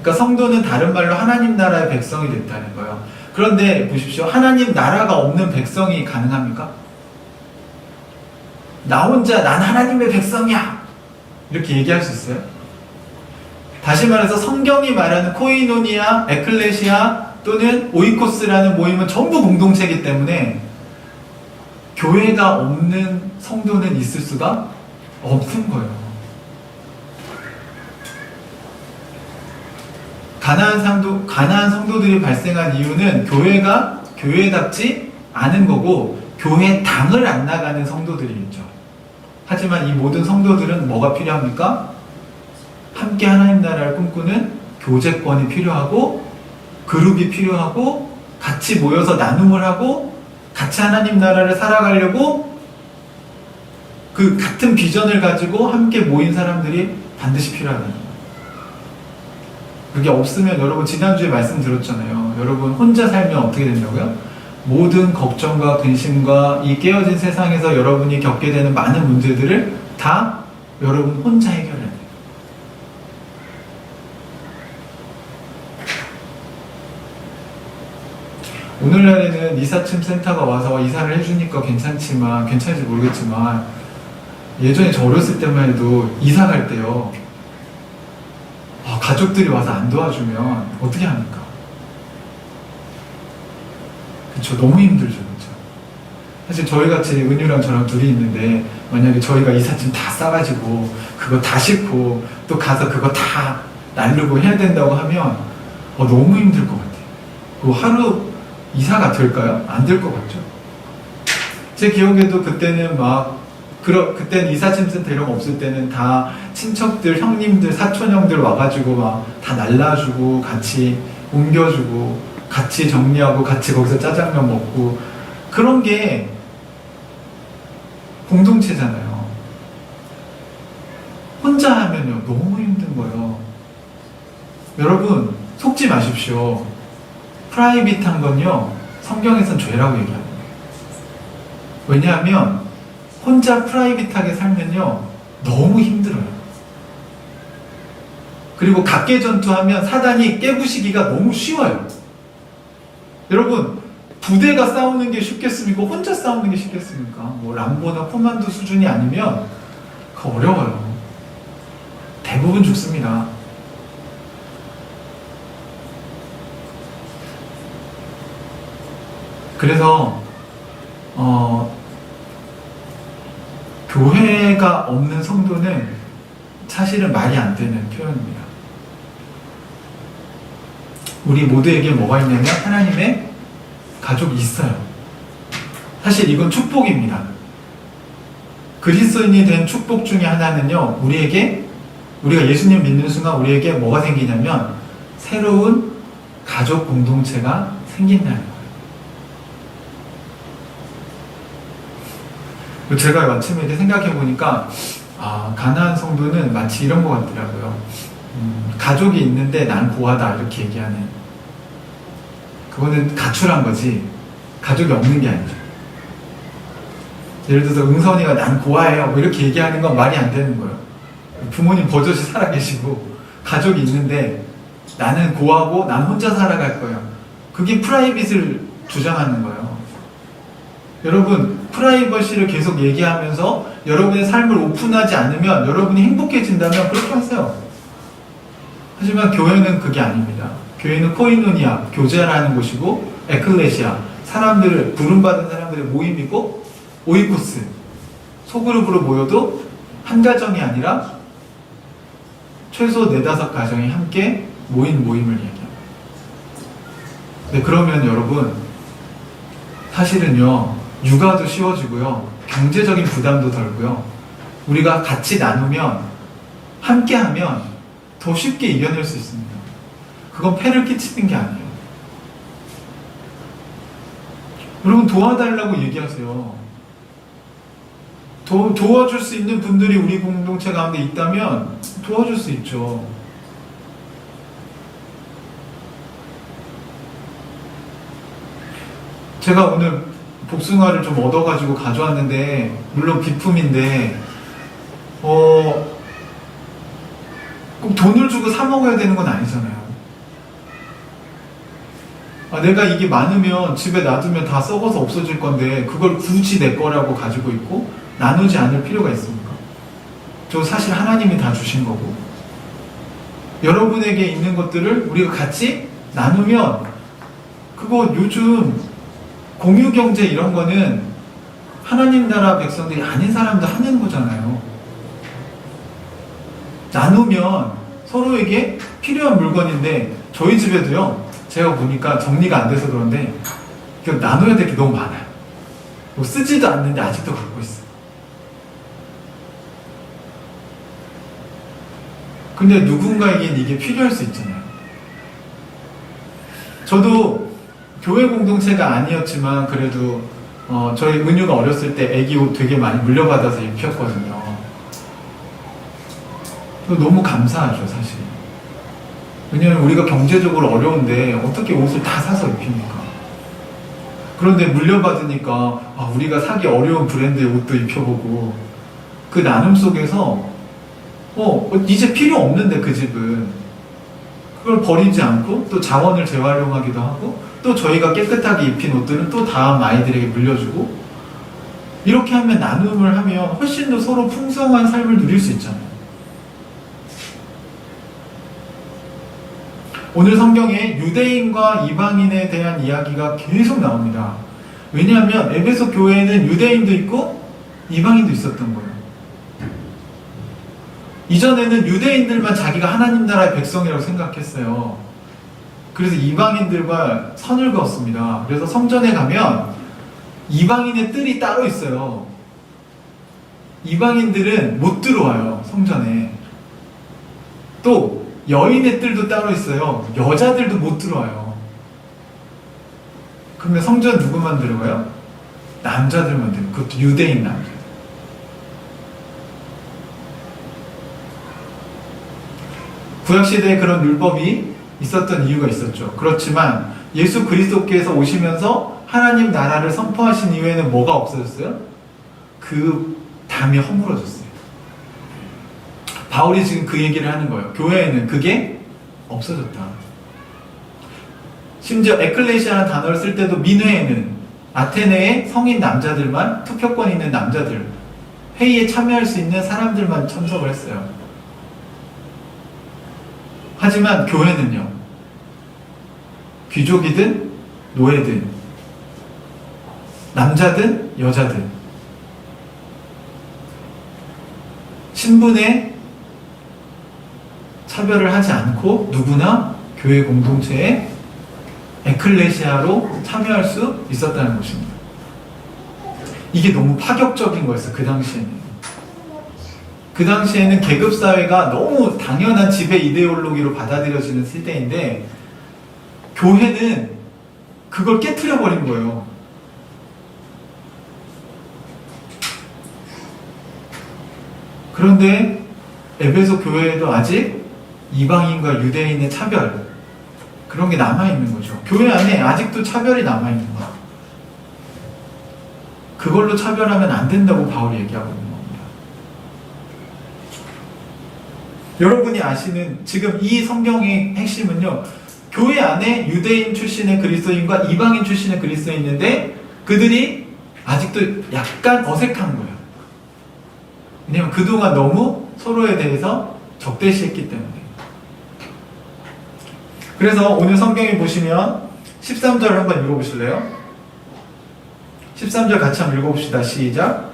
그러니까 성도는 다른 말로 하나님 나라의 백성이 됐다는 거예요. 그런데 보십시오. 하나님 나라가 없는 백성이 가능합니까? 나 혼자 난 하나님의 백성이야 이렇게 얘기할 수 있어요? 다시 말해서 성경이 말하는 코이노니아, 에클레시아 또는 오이코스라는 모임은 전부 공동체이기 때문에 교회가 없는 성도는 있을 수가 없는 거예요. 가난한 성도들이 발생한 이유는 교회가 교회답지 않은 거고, 교회 당을 안 나가는 성도들이겠죠. 하지만 이 모든 성도들은 뭐가 필요합니까? 함께 하나님 나라를 꿈꾸는 교제권이 필요하고, 그룹이 필요하고, 같이 모여서 나눔을 하고, 같이 하나님 나라를 살아가려고 그 같은 비전을 가지고 함께 모인 사람들이 반드시 필요하다는 거예요. 그게 없으면, 여러분 지난주에 말씀 들었잖아요. 여러분 혼자 살면 어떻게 된다고요? 모든 걱정과 근심과 이 깨어진 세상에서 여러분이 겪게 되는 많은 문제들을 다 여러분 혼자 해결해야 돼요. 오늘날에는 이사침 센터가 와서 이사를 해주니까 괜찮을지 모르겠지만, 예전에 저 어렸을 때만 해도 이사 갈 때요, 가족들이 와서 안 도와주면 어떻게 합니까? 그쵸, 너무 힘들죠, 그쵸. 사실 저희같이 은유랑 저랑 둘이 있는데, 만약에 저희가 이삿짐 다 싸가지고 그거 다 싣고 또 가서 그거 다 나르고 해야 된다고 하면 너무 힘들 것 같아요. 그 하루 이사가 될까요? 안 될 것 같죠. 제 기억에도 그때는 그때는 이삿짐 센터 이런 거 없을 때는 다 친척들, 형님들, 사촌 형들 와가지고 막 다 날라주고 같이 옮겨주고 같이 정리하고 같이 거기서 짜장면 먹고, 그런 게 공동체잖아요. 혼자 하면요 너무 힘든 거예요. 여러분 속지 마십시오. 프라이빗한 건요 성경에선 죄라고 얘기합니다. 왜냐하면 혼자 프라이빗하게 살면요 너무 힘들어요. 그리고 각계 전투하면 사단이 깨부시기가 너무 쉬워요. 여러분 부대가 싸우는 게 쉽겠습니까? 혼자 싸우는 게 쉽겠습니까? 뭐 람보나 코만도 수준이 아니면 그거 어려워요. 대부분 죽습니다. 그래서 교회가 없는 성도는 사실은 말이 안 되는 표현입니다. 우리 모두에게 뭐가 있냐면 하나님의 가족이 있어요. 사실 이건 축복입니다. 그리스도인이 된 축복 중에 하나는요, 우리가 예수님 믿는 순간 우리에게 뭐가 생기냐면 새로운 가족 공동체가 생긴다는 거예요. 제가 아침에 이렇게 생각해 보니까 가나안 성도는 마치 이런 것 같더라고요. 가족이 있는데 난 고아다 이렇게 얘기하는, 그거는 가출한 거지 가족이 없는 게 아니죠. 예를 들어서 응선이가 난 고아예요 뭐 이렇게 얘기하는 건 말이 안 되는 거예요. 부모님 버젓이 살아계시고 가족이 있는데 나는 고아고 난 혼자 살아갈 거예요. 그게 프라이빗을 주장하는 거예요. 여러분 프라이버시를 계속 얘기하면서 여러분의 삶을 오픈하지 않으면, 여러분이 행복해진다면 그렇게 하세요. 하지만 교회는 그게 아닙니다. 교회는 코이노니아, 교제라는 곳이고, 에클레시아, 사람들을 부름받은 사람들의 모임이고, 오이코스, 소그룹으로 모여도 한 가정이 아니라 최소 4-5가정이 함께 모인 모임을 얘기합니다. 네, 그러면 여러분 사실은요 육아도 쉬워지고요. 경제적인 부담도 덜고요. 우리가 같이 나누면, 함께하면 더 쉽게 이겨낼 수 있습니다. 그건 폐를 끼치는 게 아니에요. 여러분 도와달라고 얘기하세요. 도와줄 수 있는 분들이 우리 공동체 가운데 있다면 도와줄 수 있죠. 제가 오늘 복숭아를 좀 얻어가지고 가져왔는데, 물론 비품인데 꼭 돈을 주고 사 먹어야 되는 건 아니잖아요. 내가 이게 많으면 집에 놔두면 다 썩어서 없어질 건데 그걸 굳이 내 거라고 가지고 있고 나누지 않을 필요가 있습니까? 저 사실 하나님이 다 주신 거고, 여러분에게 있는 것들을 우리가 같이 나누면, 그거 요즘 공유경제 이런 거는 하나님 나라 백성들이 아닌 사람도 하는 거잖아요. 나누면 서로에게 필요한 물건인데, 저희 집에도요, 제가 보니까 정리가 안 돼서 그런데 나눠야 될 게 너무 많아요. 뭐 쓰지도 않는데 아직도 갖고 있어요. 근데 누군가에겐 이게 필요할 수 있잖아요. 저도 교회 공동체가 아니었지만 그래도 저희 은유가 어렸을 때 애기 옷 되게 많이 물려받아서 입혔거든요. 너무 감사하죠, 사실. 왜냐면 우리가 경제적으로 어려운데 어떻게 옷을 다 사서 입힙니까? 그런데 물려받으니까 우리가 사기 어려운 브랜드의 옷도 입혀보고, 그 나눔 속에서 이제 필요 없는데 그 집은 그걸 버리지 않고 또 자원을 재활용하기도 하고, 또 저희가 깨끗하게 입힌 옷들은 또 다음 아이들에게 물려주고, 이렇게 하면, 나눔을 하면 훨씬 더 서로 풍성한 삶을 누릴 수 있잖아요. 오늘 성경에 유대인과 이방인에 대한 이야기가 계속 나옵니다. 왜냐하면 에베소 교회에는 유대인도 있고 이방인도 있었던 거예요. 이전에는 유대인들만 자기가 하나님 나라의 백성이라고 생각했어요. 그래서 이방인들과 선을 그었습니다. 그래서 성전에 가면 이방인의 뜰이 따로 있어요. 이방인들은 못 들어와요, 성전에. 또 여인의 뜰도 따로 있어요. 여자들도 못 들어와요. 그러면 성전 누구만 들어가요? 남자들만 들어가요. 그것도 유대인 남자들. 구약시대에 그런 율법이 있었던 이유가 있었죠. 그렇지만 예수 그리스도께서 오시면서 하나님 나라를 선포하신 이후에는 뭐가 없어졌어요? 그 담이 허물어졌어요. 바울이 지금 그 얘기를 하는 거예요. 교회에는 그게 없어졌다. 심지어 에클레시아라는 단어를 쓸 때도 민회에는 아테네의 성인 남자들만, 투표권 있는 남자들, 회의에 참여할 수 있는 사람들만 참석을 했어요. 하지만 교회는요, 귀족이든 노예든 남자든 여자든 신분에 차별을 하지 않고 누구나 교회 공동체에 에클레시아로 참여할 수 있었다는 것입니다. 이게 너무 파격적인 거였어요, 그 당시에는. 그 당시에는 계급사회가 너무 당연한 지배 이데올로기로 받아들여지는 시대인데, 교회는 그걸 깨트려버린 거예요. 그런데 에베소 교회에도 아직 이방인과 유대인의 차별, 그런 게 남아있는 거죠. 교회 안에 아직도 차별이 남아있는 거예요. 그걸로 차별하면 안 된다고 바울이 얘기하고 있는 겁니다. 여러분이 아시는 지금 이 성경의 핵심은요, 교회 안에 유대인 출신의 그리스도인과 이방인 출신의 그리스도인이 있는데 그들이 아직도 약간 어색한 거예요. 왜냐면 그동안 너무 서로에 대해서 적대시했기 때문에. 그래서 오늘 성경에 보시면 13절을 한번 읽어보실래요? 13절 같이 한번 읽어봅시다. 시작.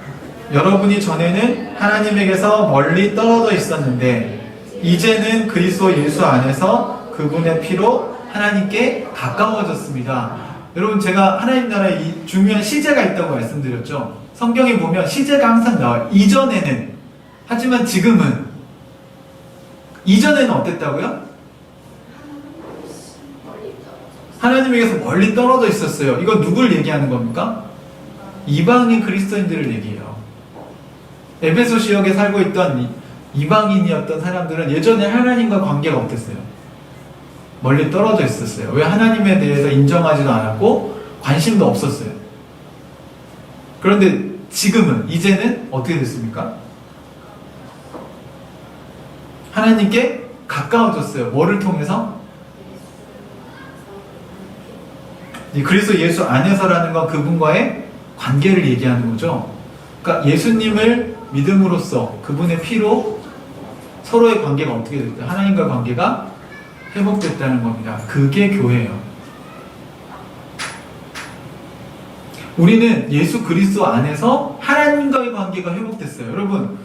여러분이 전에는 하나님에게서 멀리 떨어져 있었는데 이제는 그리스도 예수 안에서 그분의 피로 하나님께 가까워졌습니다. 여러분 제가 하나님 나라에 이 중요한 시제가 있다고 말씀드렸죠. 성경에 보면 시제가 항상 나와요. 이전에는. 하지만 지금은. 이전에는 어땠다고요? 하나님에게서 멀리 떨어져 있었어요. 이거 누굴 얘기하는 겁니까? 이방인 그리스도인들을 얘기해요. 에베소 지역에 살고 있던 이방인이었던 사람들은 예전에 하나님과 관계가 어땠어요? 멀리 떨어져 있었어요. 왜? 하나님에 대해서 인정하지도 않았고 관심도 없었어요. 그런데 지금은, 이제는 어떻게 됐습니까? 하나님께 가까워졌어요. 뭐를 통해서? 그리스도 예수 안에서라는 건 그분과의 관계를 얘기하는 거죠. 그러니까 예수님을 믿음으로써 그분의 피로 서로의 관계가 어떻게 됐다? 하나님과 관계가 회복됐다는 겁니다. 그게 교회예요. 우리는 예수 그리스도 안에서 하나님과의 관계가 회복됐어요. 여러분,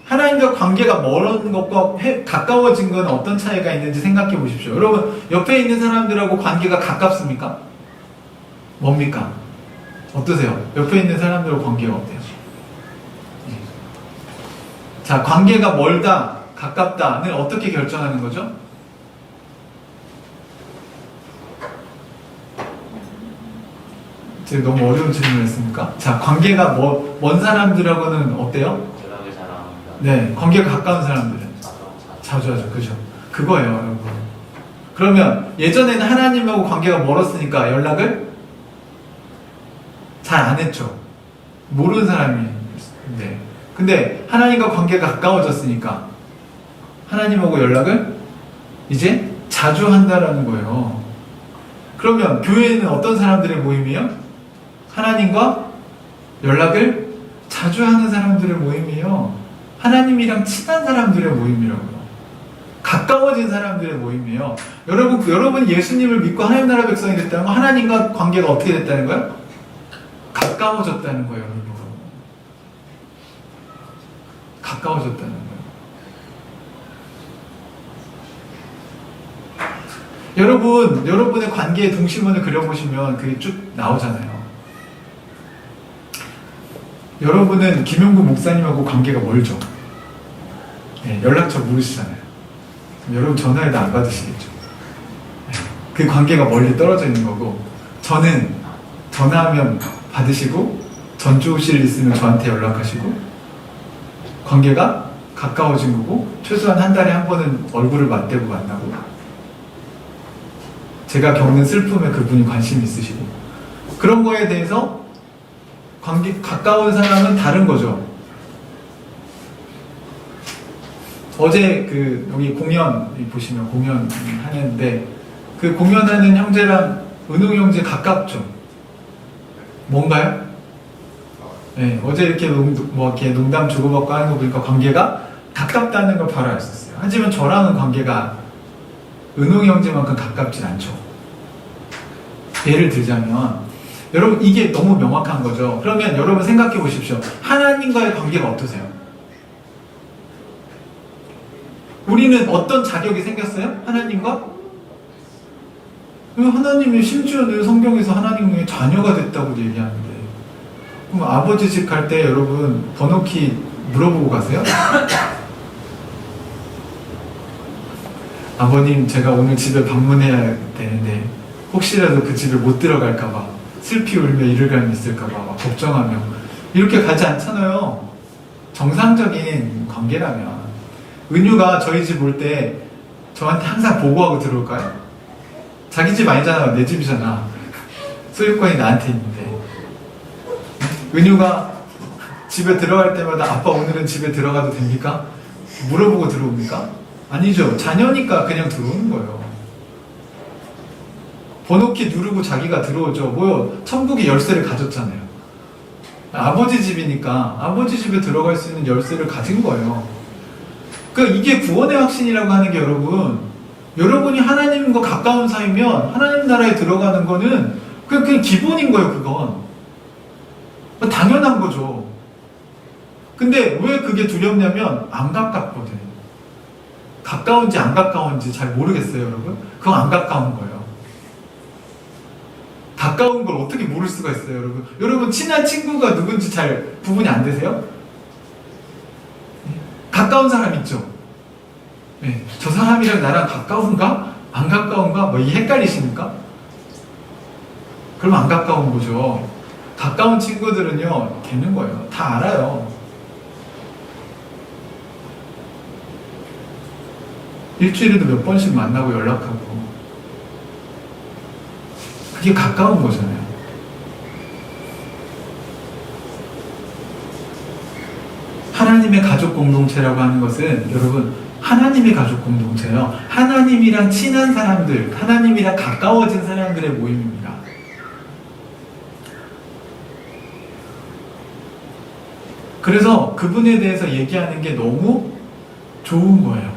하나님과 관계가 멀은 것과 가까워진 건 어떤 차이가 있는지 생각해 보십시오. 여러분, 옆에 있는 사람들하고 관계가 가깝습니까? 뭡니까? 어떠세요? 옆에 있는 사람들하고 관계가 어때요? 자, 관계가 멀다, 가깝다는 어떻게 결정하는 거죠? 제가 너무 어려운 질문을 했습니까? 자, 관계가 먼 사람들하고는 어때요? 연락을 잘합니다. 네, 관계가 가까운 사람들은 자주 하죠. 그죠? 그거예요, 여러분. 그러면 예전에는 하나님하고 관계가 멀었으니까 연락을 잘 안 했죠. 모르는 사람인데. 근데 하나님과 관계가 가까워졌으니까 하나님하고 연락을 이제 자주 한다라는 거예요. 그러면 교회는 어떤 사람들의 모임이에요? 하나님과 연락을 자주 하는 사람들의 모임이에요. 하나님이랑 친한 사람들의 모임이라고요. 가까워진 사람들의 모임이에요. 여러분 예수님을 믿고 하나님 나라 백성이 됐다는 건 하나님과 관계가 어떻게 됐다는 거예요? 가까워졌다는 거예요, 여러분. 가까워졌다는 거예요. 여러분의 관계의 동심원을 그려보시면 그게 쭉 나오잖아요. 여러분은 김용구 목사님하고 관계가 멀죠. 네, 연락처 모르시잖아요. 여러분 전화해도 안 받으시겠죠. 네, 그 관계가 멀리 떨어져 있는 거고, 저는 전화하면 받으시고 전주 오실 일 있으면 저한테 연락하시고 관계가 가까워진 거고, 최소한 한 달에 한 번은 얼굴을 맞대고 만나고, 제가 겪는 슬픔에 그분이 관심이 있으시고, 그런 거에 대해서 가까운 사람은 다른 거죠. 어제 여기 공연 보시면 공연 하는데, 그 공연하는 형제랑 은웅 형제 가깝죠. 뭔가요? 네, 어제 이렇게 이렇게 농담 주고받고 하는 거 보니까 관계가 가깝다는 걸 바로 알았어요. 하지만 저랑은 관계가 은웅 형제만큼 가깝진 않죠. 예를 들자면, 여러분 이게 너무 명확한 거죠. 그러면 여러분 생각해 보십시오. 하나님과의 관계가 어떠세요? 우리는 어떤 자격이 생겼어요? 하나님과? 하나님이 심지어는 성경에서 하나님의 자녀가 됐다고 얘기하는데, 그럼 아버지 집 갈 때 여러분 번호키 물어보고 가세요? 아버님, 제가 오늘 집에 방문해야 되는데 혹시라도 그 집에 못 들어갈까봐, 슬피 울며 이를 갈미 있을까봐 막 걱정하며 이렇게 가지 않잖아요. 정상적인 관계라면. 은유가 저희 집 올 때 저한테 항상 보고하고 들어올까요? 자기 집 아니잖아, 내 집이잖아. 소유권이 나한테 있는데. 은유가 집에 들어갈 때마다 아빠 오늘은 집에 들어가도 됩니까? 물어보고 들어옵니까? 아니죠. 자녀니까 그냥 들어오는 거예요. 번호키 누르고 자기가 들어오죠. 뭐요? 천국의 열쇠를 가졌잖아요. 아버지 집이니까 아버지 집에 들어갈 수 있는 열쇠를 가진 거예요. 그러니까 이게 구원의 확신이라고 하는 게, 여러분이 하나님과 가까운 사이면 하나님 나라에 들어가는 거는 그냥 기본인 거예요. 그건 당연한 거죠. 근데 왜 그게 두렵냐면 안 가깝거든. 가까운지 안 가까운지 잘 모르겠어요, 여러분. 그건 안 가까운 거예요. 가까운 걸 어떻게 모를 수가 있어요, 여러분? 여러분 친한 친구가 누군지 잘 구분이 안 되세요? 가까운 사람 있죠? 네, 저 사람이랑 나랑 가까운가? 안 가까운가? 뭐 이게 헷갈리십니까? 그럼 안 가까운 거죠. 가까운 친구들은요, 되는 거예요. 다 알아요. 일주일에도 몇 번씩 만나고 연락하고. 그게 가까운 거잖아요. 하나님의 가족 공동체라고 하는 것은 여러분 하나님의 가족 공동체요. 하나님이랑 친한 사람들, 하나님이랑 가까워진 사람들의 모임입니다. 그래서 그분에 대해서 얘기하는 게 너무 좋은 거예요.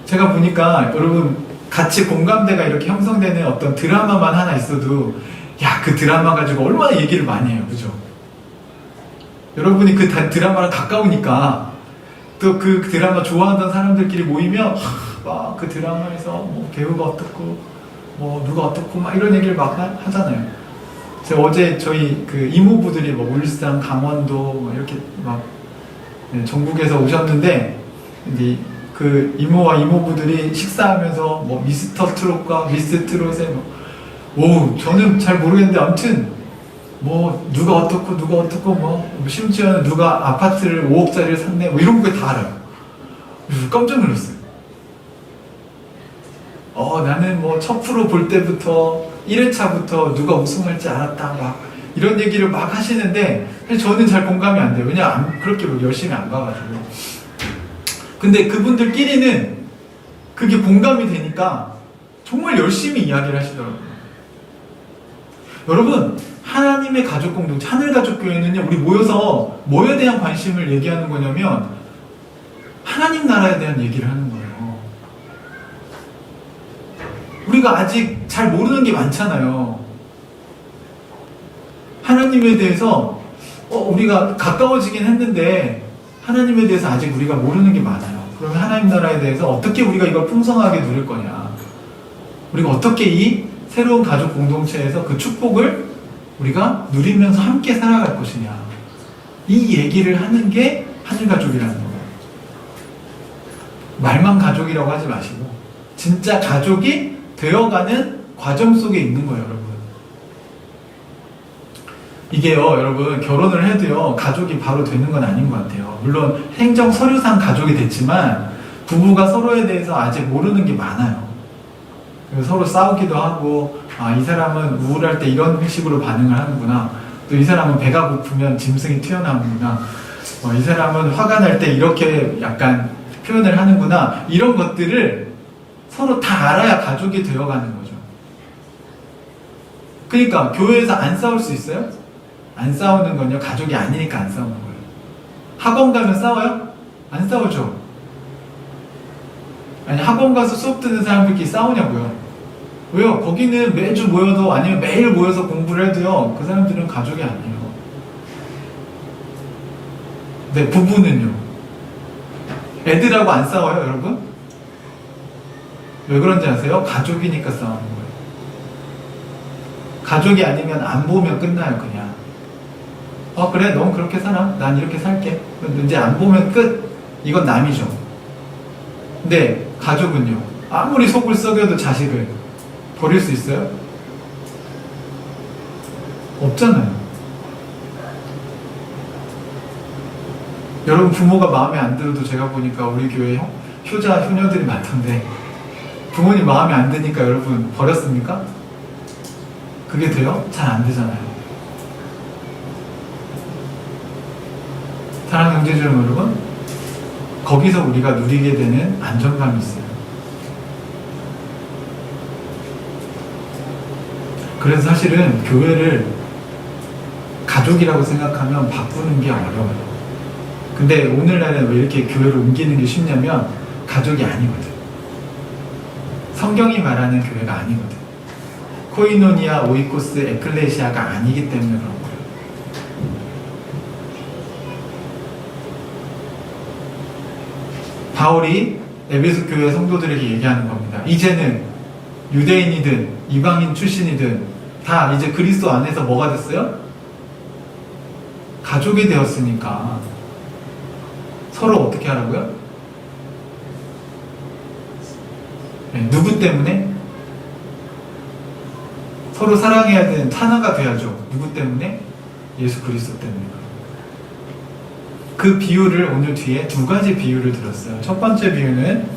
제가 보니까 여러분 같이 공감대가 이렇게 형성되는 어떤 드라마만 하나 있어도 야, 그 드라마 가지고 얼마나 얘기를 많이 해요. 그죠? 여러분이 그 드라마랑 가까우니까 또 그 드라마 좋아하던 사람들끼리 모이면 막 그 드라마에서 뭐 배우가 어떻고 뭐 누가 어떻고 막 이런 얘기를 막 하잖아요. 제가 어제 저희 그 이모부들이 뭐 울산, 강원도 뭐 이렇게 막 전국에서 오셨는데 이제 그 이모와 이모부들이 식사하면서 뭐 미스터 트롯과 미스 트롯에 오 저는 잘 모르겠는데 아무튼 뭐 누가 어떻고 뭐 심지어는 누가 아파트를 5억짜리를 샀네 뭐 이런 거 다 알아요. 그래서 깜짝 놀랐어요. 나는 뭐 첫 프로 볼 때부터 1회차부터 누가 우승할지 알았다 막 이런 얘기를 막 하시는데 사실 저는 잘 공감이 안 돼요. 왜냐면 그렇게 열심히 안 봐가지고. 근데 그분들끼리는 그게 공감이 되니까 정말 열심히 이야기를 하시더라고요. 여러분 하나님의 가족 공동체 하늘가족교회는요, 우리 모여서 뭐에 대한 관심을 얘기하는 거냐면 하나님 나라에 대한 얘기를 하는 거예요. 우리가 아직 잘 모르는 게 많잖아요. 하나님에 대해서 우리가 가까워지긴 했는데 하나님에 대해서 아직 우리가 모르는 게 많아요. 그러면 하나님 나라에 대해서 어떻게 우리가 이걸 풍성하게 누릴 거냐, 우리가 어떻게 이 새로운 가족 공동체에서 그 축복을 우리가 누리면서 함께 살아갈 것이냐, 이 얘기를 하는 게 하늘가족이라는 거예요. 말만 가족이라고 하지 마시고 진짜 가족이 되어가는 과정 속에 있는 거예요, 여러분. 이게요, 여러분, 결혼을 해도요, 가족이 바로 되는 건 아닌 것 같아요. 물론 행정 서류상 가족이 됐지만 부부가 서로에 대해서 아직 모르는 게 많아요. 서로 싸우기도 하고, 이 사람은 우울할 때 이런 식으로 반응을 하는구나, 또 이 사람은 배가 고프면 짐승이 튀어나오는구나, 이 사람은 화가 날 때 이렇게 약간 표현을 하는구나, 이런 것들을 서로 다 알아야 가족이 되어가는 거죠. 그러니까 교회에서 안 싸울 수 있어요? 안 싸우는 건요, 가족이 아니니까 안 싸우는 거예요. 학원 가면 싸워요? 안 싸우죠. 아니, 학원 가서 수업 듣는 사람들끼리 싸우냐고요. 왜요? 거기는 매주 모여도, 아니면 매일 모여서 공부를 해도요, 그 사람들은 가족이 아니에요. 네, 부부는요, 애들하고 안 싸워요, 여러분? 왜 그런지 아세요? 가족이니까 싸우는 거예요. 가족이 아니면 안 보면 끝나요, 그냥. 그래, 넌 그렇게 살아, 난 이렇게 살게. 이제 안 보면 끝. 이건 남이죠. 근데 가족은요, 아무리 속을 썩여도 자식을 버릴 수 있어요? 없잖아요. 여러분, 부모가 마음에 안 들어도 제가 보니까 우리 교회 효자, 효녀들이 많던데, 부모님 마음에 안 드니까 여러분 버렸습니까? 그게 돼요? 잘 안 되잖아요. 사랑하는 형제자매 여러분, 거기서 우리가 누리게 되는 안정감이 있어요. 그래서 사실은 교회를 가족이라고 생각하면 바꾸는 게 어려워요. 근데 오늘날은 왜 이렇게 교회를 옮기는 게 쉽냐면 가족이 아니거든. 성경이 말하는 교회가 아니거든. 코이노니아, 오이코스, 에클레시아가 아니기 때문에 그런 거예요. 바울이 에베소 교회 성도들에게 얘기하는 겁니다. 이제는 유대인이든 이방인 출신이든 다 이제 그리스도 안에서 뭐가 됐어요? 가족이 되었으니까 서로 어떻게 하라고요? 네, 누구 때문에? 서로 사랑해야 되는 하나가 돼야죠. 누구 때문에? 예수 그리스도 때문에. 그 비유를 오늘 뒤에 두 가지 비유를 들었어요. 첫 번째 비유는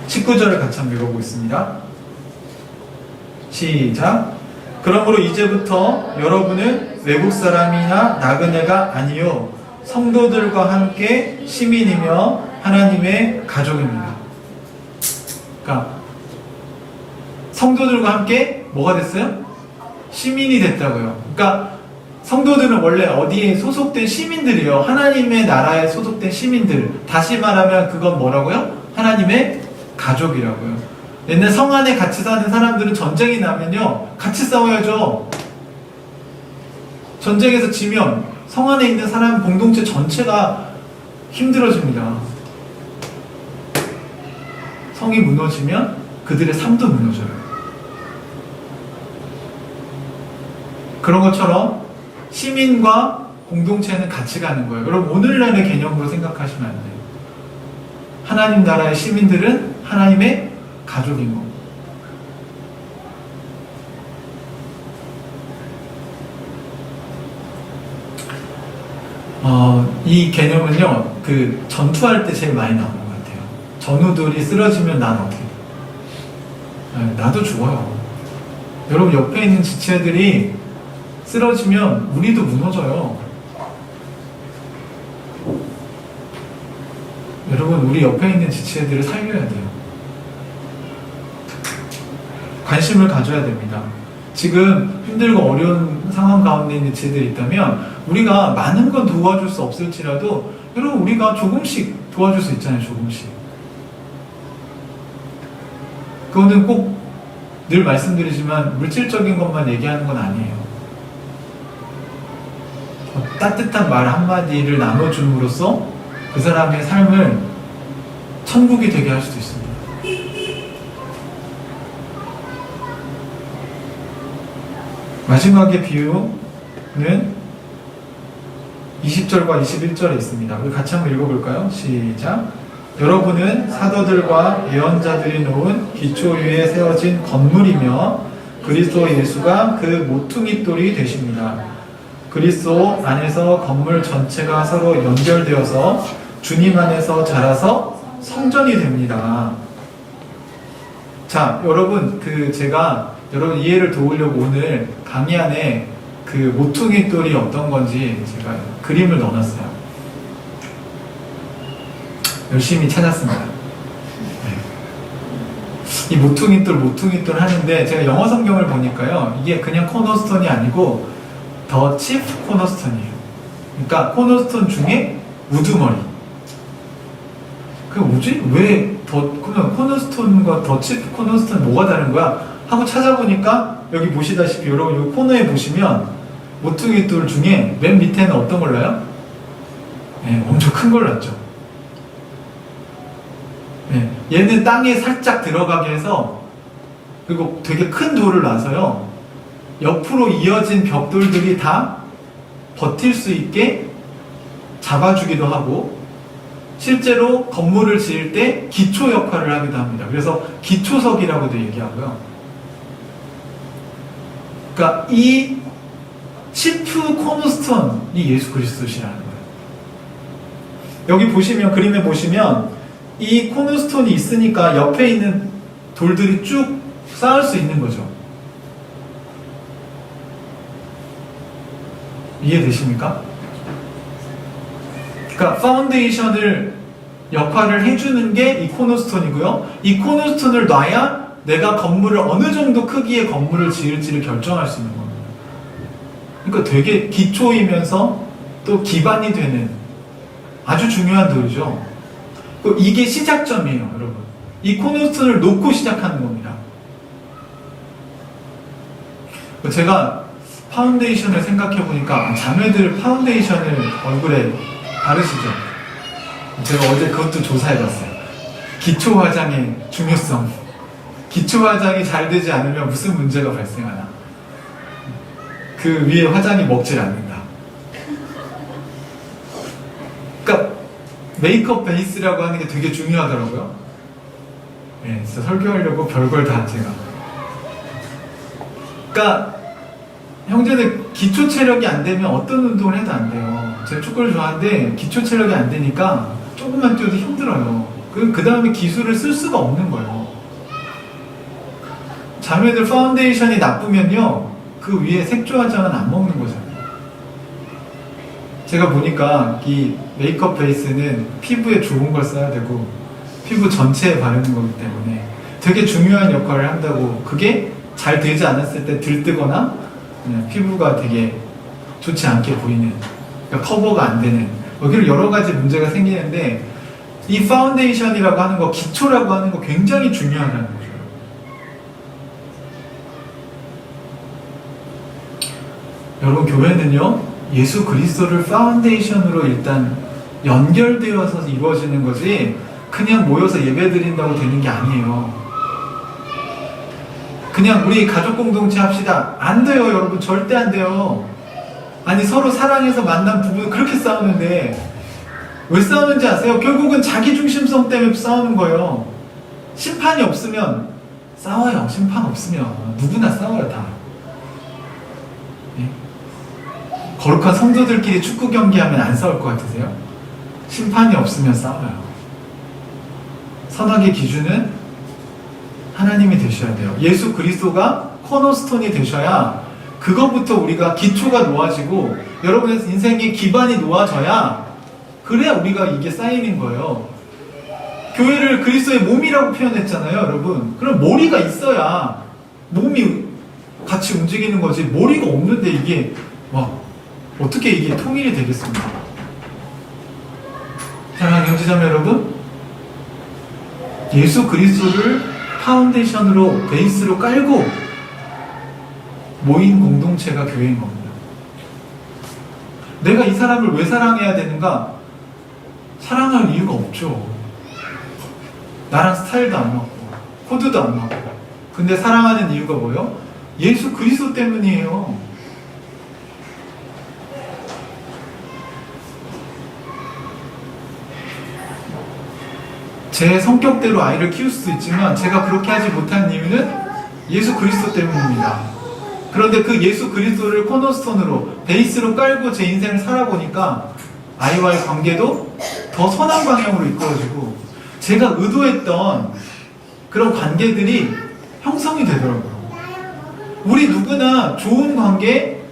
19절을 같이 한번 읽어보겠습니다. 시작. 그러므로 이제부터 여러분은 외국 사람이나 나그네가 아니요 성도들과 함께 시민이며 하나님의 가족입니다. 그러니까 성도들과 함께 뭐가 됐어요? 시민이 됐다고요. 그러니까 성도들은 원래 어디에 소속된 시민들이에요. 하나님의 나라에 소속된 시민들. 다시 말하면 그건 뭐라고요? 하나님의 가족이라고요. 옛날 성 안에 같이 사는 사람들은 전쟁이 나면요 같이 싸워야죠. 전쟁에서 지면 성 안에 있는 사람 공동체 전체가 힘들어집니다. 성이 무너지면 그들의 삶도 무너져요. 그런 것처럼 시민과 공동체는 같이 가는 거예요. 여러분 오늘날의 개념으로 생각하시면 안 돼요. 하나님 나라의 시민들은 하나님의 가족인 거고. 이 개념은요, 그 전투할 때 제일 많이 나오는 것 같아요. 전우들이 쓰러지면 난 어떻게 돼? 나도 죽어요. 여러분 옆에 있는 지체들이 쓰러지면 우리도 무너져요. 여러분 우리 옆에 있는 지체들을 살려야 돼요. 관심을 가져야 됩니다. 지금 힘들고 어려운 상황 가운데 있는 지체들이 있다면 우리가 많은 건 도와줄 수 없을지라도 여러분 우리가 조금씩 도와줄 수 있잖아요. 조금씩. 그거는 꼭 늘 말씀드리지만 물질적인 것만 얘기하는 건 아니에요. 따뜻한 말 한마디를 나눠줌으로써 그 사람의 삶을 천국이 되게 할 수도 있습니다. 마지막의 비유는 20절과 21절에 있습니다. 우리 같이 한번 읽어볼까요? 시작. 여러분은 사도들과 예언자들이 놓은 기초 위에 세워진 건물이며 그리스도 예수가 그 모퉁이 돌이 되십니다. 그리스도 안에서 건물 전체가 서로 연결되어서 주님 안에서 자라서 성전이 됩니다. 자, 여러분 제가 여러분 이해를 도우려고 오늘 강의 안에 그 모퉁이 돌이 어떤 건지 제가 그림을 넣어놨어요. 열심히 찾았습니다. 네. 이 모퉁이 돌 하는데 제가 영어 성경을 보니까요, 이게 그냥 코너스톤이 아니고 더 치프 코너스톤이에요. 그러니까 코너스톤 중에 우두머리. 그게 뭐지? 왜 더 코너스톤과 더 치프 코너스톤 뭐가 다른 거야? 하고 찾아보니까 여기 보시다시피 여러분 이 코너에 보시면 모퉁이 돌 중에 맨 밑에는 어떤 걸 놔요? 네, 엄청 큰 걸 놨죠. 네, 얘는 땅에 살짝 들어가게 해서 그리고 되게 큰 돌을 놔서요 옆으로 이어진 벽돌들이 다 버틸 수 있게 잡아주기도 하고 실제로 건물을 지을 때 기초 역할을 하기도 합니다. 그래서 기초석이라고도 얘기하고요. 그러니까 이 치프 코너스톤이 예수 그리스도시라는 거예요. 여기 보시면 그림에 보시면 이 코너스톤이 있으니까 옆에 있는 돌들이 쭉 쌓을 수 있는 거죠. 이해되십니까? 그러니까 파운데이션을 역할을 해주는 게 이 코너스톤이고요. 이 코너스톤을 놔야 내가 건물을 어느 정도 크기의 건물을 지을지를 결정할 수 있는 겁니다. 그러니까 되게 기초이면서 또 기반이 되는 아주 중요한 돌이죠. 이게 시작점이에요, 여러분. 이 코너스톤을 놓고 시작하는 겁니다. 제가 파운데이션을 생각해 보니까 자매들 파운데이션을 얼굴에 바르시죠? 제가 어제 그것도 조사해 봤어요. 기초 화장의 중요성. 기초 화장이 잘 되지 않으면 무슨 문제가 발생하나? 그 위에 화장이 먹질 않는다. 그러니까 메이크업 베이스라고 하는 게 되게 중요하더라고요. 예, 진짜 설교하려고 별걸 다 제가. 그러니까 형제들 기초 체력이 안 되면 어떤 운동을 해도 안 돼요. 제가 축구를 좋아하는데 기초 체력이 안 되니까 조금만 뛰어도 힘들어요. 그 다음에 기술을 쓸 수가 없는 거예요. 자매들 파운데이션이 나쁘면요, 그 위에 색조 화장은 안 먹는 거잖아요. 제가 보니까 이 메이크업 베이스는 피부에 좋은 걸 써야 되고 피부 전체에 바르는 거기 때문에 되게 중요한 역할을 한다고, 그게 잘 되지 않았을 때 들뜨거나 피부가 되게 좋지 않게 보이는, 그러니까 커버가 안 되는, 여기로 여러 가지 문제가 생기는데, 이 파운데이션이라고 하는 거, 기초라고 하는 거 굉장히 중요하다는 거죠. 여러분, 교회는요, 예수 그리스도를 파운데이션으로 일단 연결되어서 이루어지는 거지, 그냥 모여서 예배 드린다고 되는 게 아니에요. 그냥 우리 가족 공동체 합시다. 안 돼요, 여러분. 절대 안 돼요. 아니, 서로 사랑해서 만난 부부 그렇게 싸우는데 왜 싸우는지 아세요? 결국은 자기 중심성 때문에 싸우는 거예요. 심판이 없으면 싸워요. 심판 없으면 누구나 싸워요, 다. 네? 거룩한 성도들끼리 축구 경기하면 안 싸울 것 같으세요? 심판이 없으면 싸워요. 선악의 기준은 하나님이 되셔야 돼요. 예수 그리스도가 코너스톤이 되셔야, 그것부터 우리가 기초가 놓아지고 여러분의 인생의 기반이 놓아져야, 그래야 우리가 이게 쌓이는 거예요. 교회를 그리스도의 몸이라고 표현했잖아요, 여러분. 그럼 머리가 있어야 몸이 같이 움직이는 거지, 머리가 없는데 이게 어떻게 이게 통일이 되겠습니까? 사랑하는 형제자매 여러분, 예수 그리스도를 파운데이션으로, 베이스로 깔고 모인 공동체가 교회인 겁니다. 내가 이 사람을 왜 사랑해야 되는가? 사랑할 이유가 없죠. 나랑 스타일도 안 맞고 코드도 안 맞고. 근데 사랑하는 이유가 뭐예요? 예수 그리스도 때문이에요. 제 성격대로 아이를 키울 수도 있지만 제가 그렇게 하지 못한 이유는 예수 그리스도 때문입니다. 그런데 그 예수 그리스도를 코너스톤으로, 베이스로 깔고 제 인생을 살아보니까 아이와의 관계도 더 선한 방향으로 이끌어지고 제가 의도했던 그런 관계들이 형성이 되더라고요. 우리 누구나 좋은 관계,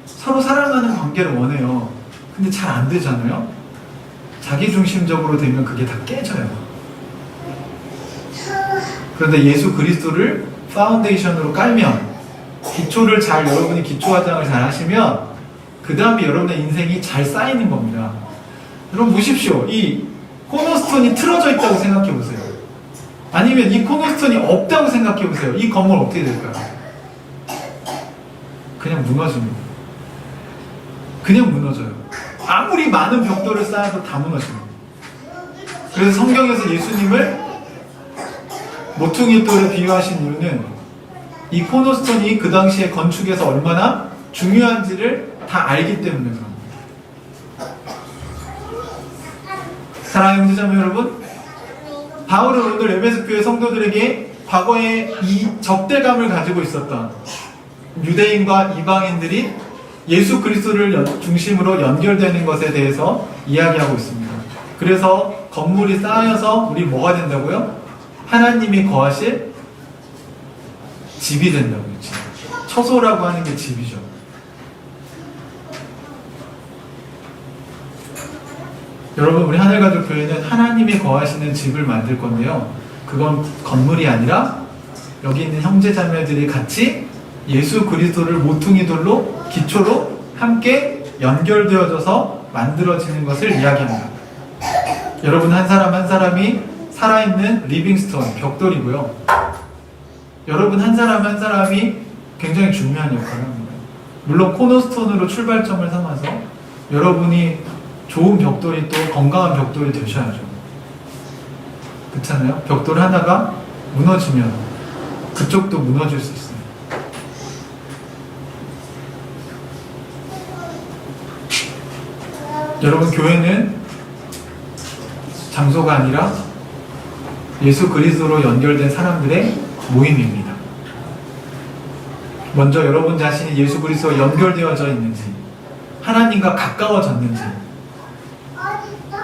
서로 사랑하는 관계를 원해요. 근데 잘 안 되잖아요. 자기중심적으로 되면 그게 다 깨져요. 그런데 예수 그리스도를 파운데이션으로 깔면, 기초를 잘, 여러분이 기초 화장을 잘 하시면 그 다음에 여러분의 인생이 잘 쌓이는 겁니다. 여러분 보십시오. 이 코너스톤이 틀어져 있다고 생각해 보세요. 아니면 이 코너스톤이 없다고 생각해 보세요. 이 건물 어떻게 될까요? 그냥 무너집니다. 그냥 무너져요. 아무리 많은 벽돌을 쌓아도 다 무너집니다. 그래서 성경에서 예수님을 모퉁이 돌에 비유하신 이유는 이 코너스톤이 그 당시에 건축에서 얼마나 중요한지를 다 알기 때문에 그런 겁니다. 사랑하는 형제자매 여러분, 바울은 오늘 에베소 교회 성도들에게 과거에 이 적대감을 가지고 있었던 유대인과 이방인들이 예수 그리스도를 중심으로 연결되는 것에 대해서 이야기하고 있습니다. 그래서 건물이 쌓여서 우리 뭐가 된다고요? 하나님이 거하실 집이 된다고요. 집. 처소라고 하는 게 집이죠. 여러분, 우리 하늘가족교회는 하나님이 거하시는 집을 만들 건데요, 그건 건물이 아니라 여기 있는 형제자매들이 같이 예수 그리스도를 모퉁이 돌로, 기초로 함께 연결되어져서 만들어지는 것을 이야기합니다. 여러분 한 사람 한 사람이 살아있는 리빙스톤, 벽돌이고요, 여러분 한 사람 한 사람이 굉장히 중요한 역할을 합니다. 물론 코너스톤으로 출발점을 삼아서 여러분이 좋은 벽돌이 또 건강한 벽돌이 되셔야죠. 그렇잖아요? 벽돌 하나가 무너지면 그쪽도 무너질 수 있어요. 여러분, 교회는 장소가 아니라 예수 그리스도로 연결된 사람들의 모임입니다. 먼저 여러분 자신이 예수 그리스도와 연결되어져 있는지, 하나님과 가까워졌는지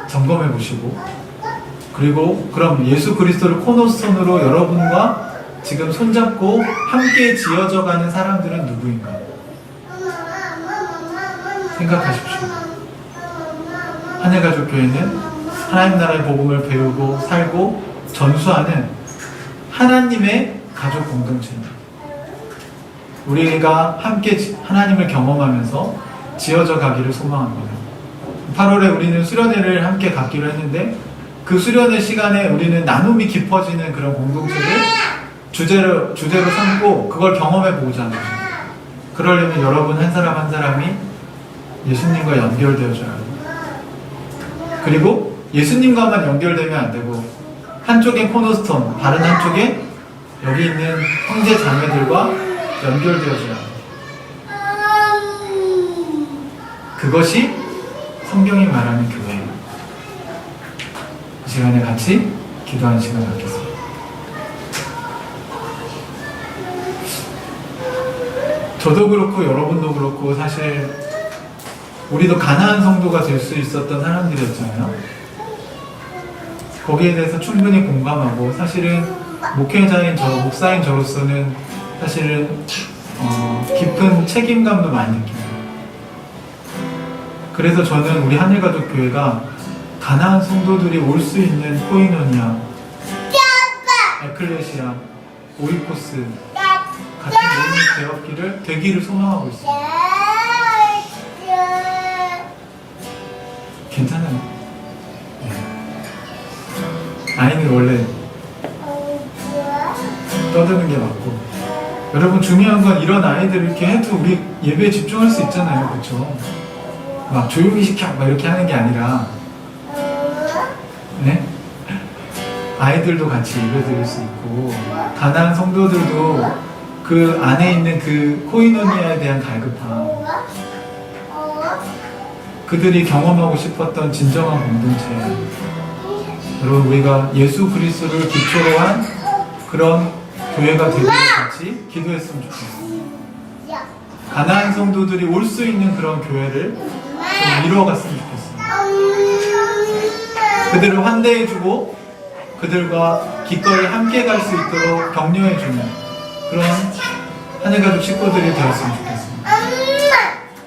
점검해 보시고, 그리고 그럼 예수 그리스도를 코너스톤으로 여러분과 지금 손잡고 함께 지어져 가는 사람들은 누구인가 생각하십시오. 하늘가족교회는 하나님 나라의 복음을 배우고 살고 전수하는 하나님의 가족 공동체입니다. 우리가 함께 하나님을 경험하면서 지어져 가기를 소망합니다. 8월에 우리는 수련회를 함께 갖기로 했는데, 그 수련회 시간에 우리는 나눔이 깊어지는 그런 공동체를 주제로 삼고 그걸 경험해 보고자 합니다. 그러려면 여러분 한 사람 한 사람이 예수님과 연결되어져야 합니다. 그리고 예수님과만 연결되면 안 되고, 한쪽엔 코너스톤, 다른 한쪽에 여기 있는 형제 자매들과 연결되어져야 합니다. 그것이 성경이 말하는 교회예요. 이 시간에 같이 기도하는 시간을 갖겠습니다. 저도 그렇고 여러분도 그렇고 사실 우리도 가난한 성도가 될 수 있었던 사람들이었잖아요. 거기에 대해서 충분히 공감하고, 사실은 목회자인 목사인 저로서는 사실은 깊은 책임감도 많이 느낍니다. 그래서 저는 우리 하늘가족교회가 가난한 성도들이 올 수 있는 코이노니아, 에클레시아, 오이코스 같은 모임이 되기를 소망하고 있습니다. 괜찮아요. 네. 아이는 원래 떠드는 게 맞고, 여러분 중요한 건 이런 아이들 이렇게 해도 우리 예배에 집중할 수 있잖아요. 그렇죠? 막 조용히 시켜 막 이렇게 하는 게 아니라, 네? 아이들도 같이 예배 드릴 수 있고, 가난한 성도들도 그 안에 있는 그 코이노니아에 대한 갈급함, 그들이 경험하고 싶었던 진정한 공동체, 여러분 우리가 예수 그리스도를 기초로 한 그런 교회가 되기를 같이 기도했으면 좋겠습니다. 가난한 성도들이 올 수 있는 그런 교회를 좀 이루어갔으면 좋겠습니다. 그들을 환대해주고 그들과 기꺼이 함께 갈 수 있도록 격려해주는 그런 하늘가족 식구들이 되었으면 좋겠습니다.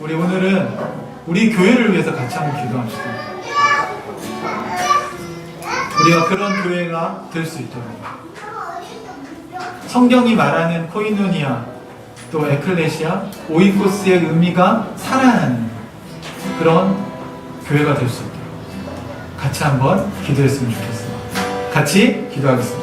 우리 오늘은 우리 교회를 위해서 같이 한번 기도합시다. 우리가 그런 교회가 될 수 있도록, 성경이 말하는 코이노니아, 또 에클레시아, 오이코스의 의미가 살아나는 그런 교회가 될 수 있도록 같이 한번 기도했으면 좋겠습니다. 같이 기도하겠습니다.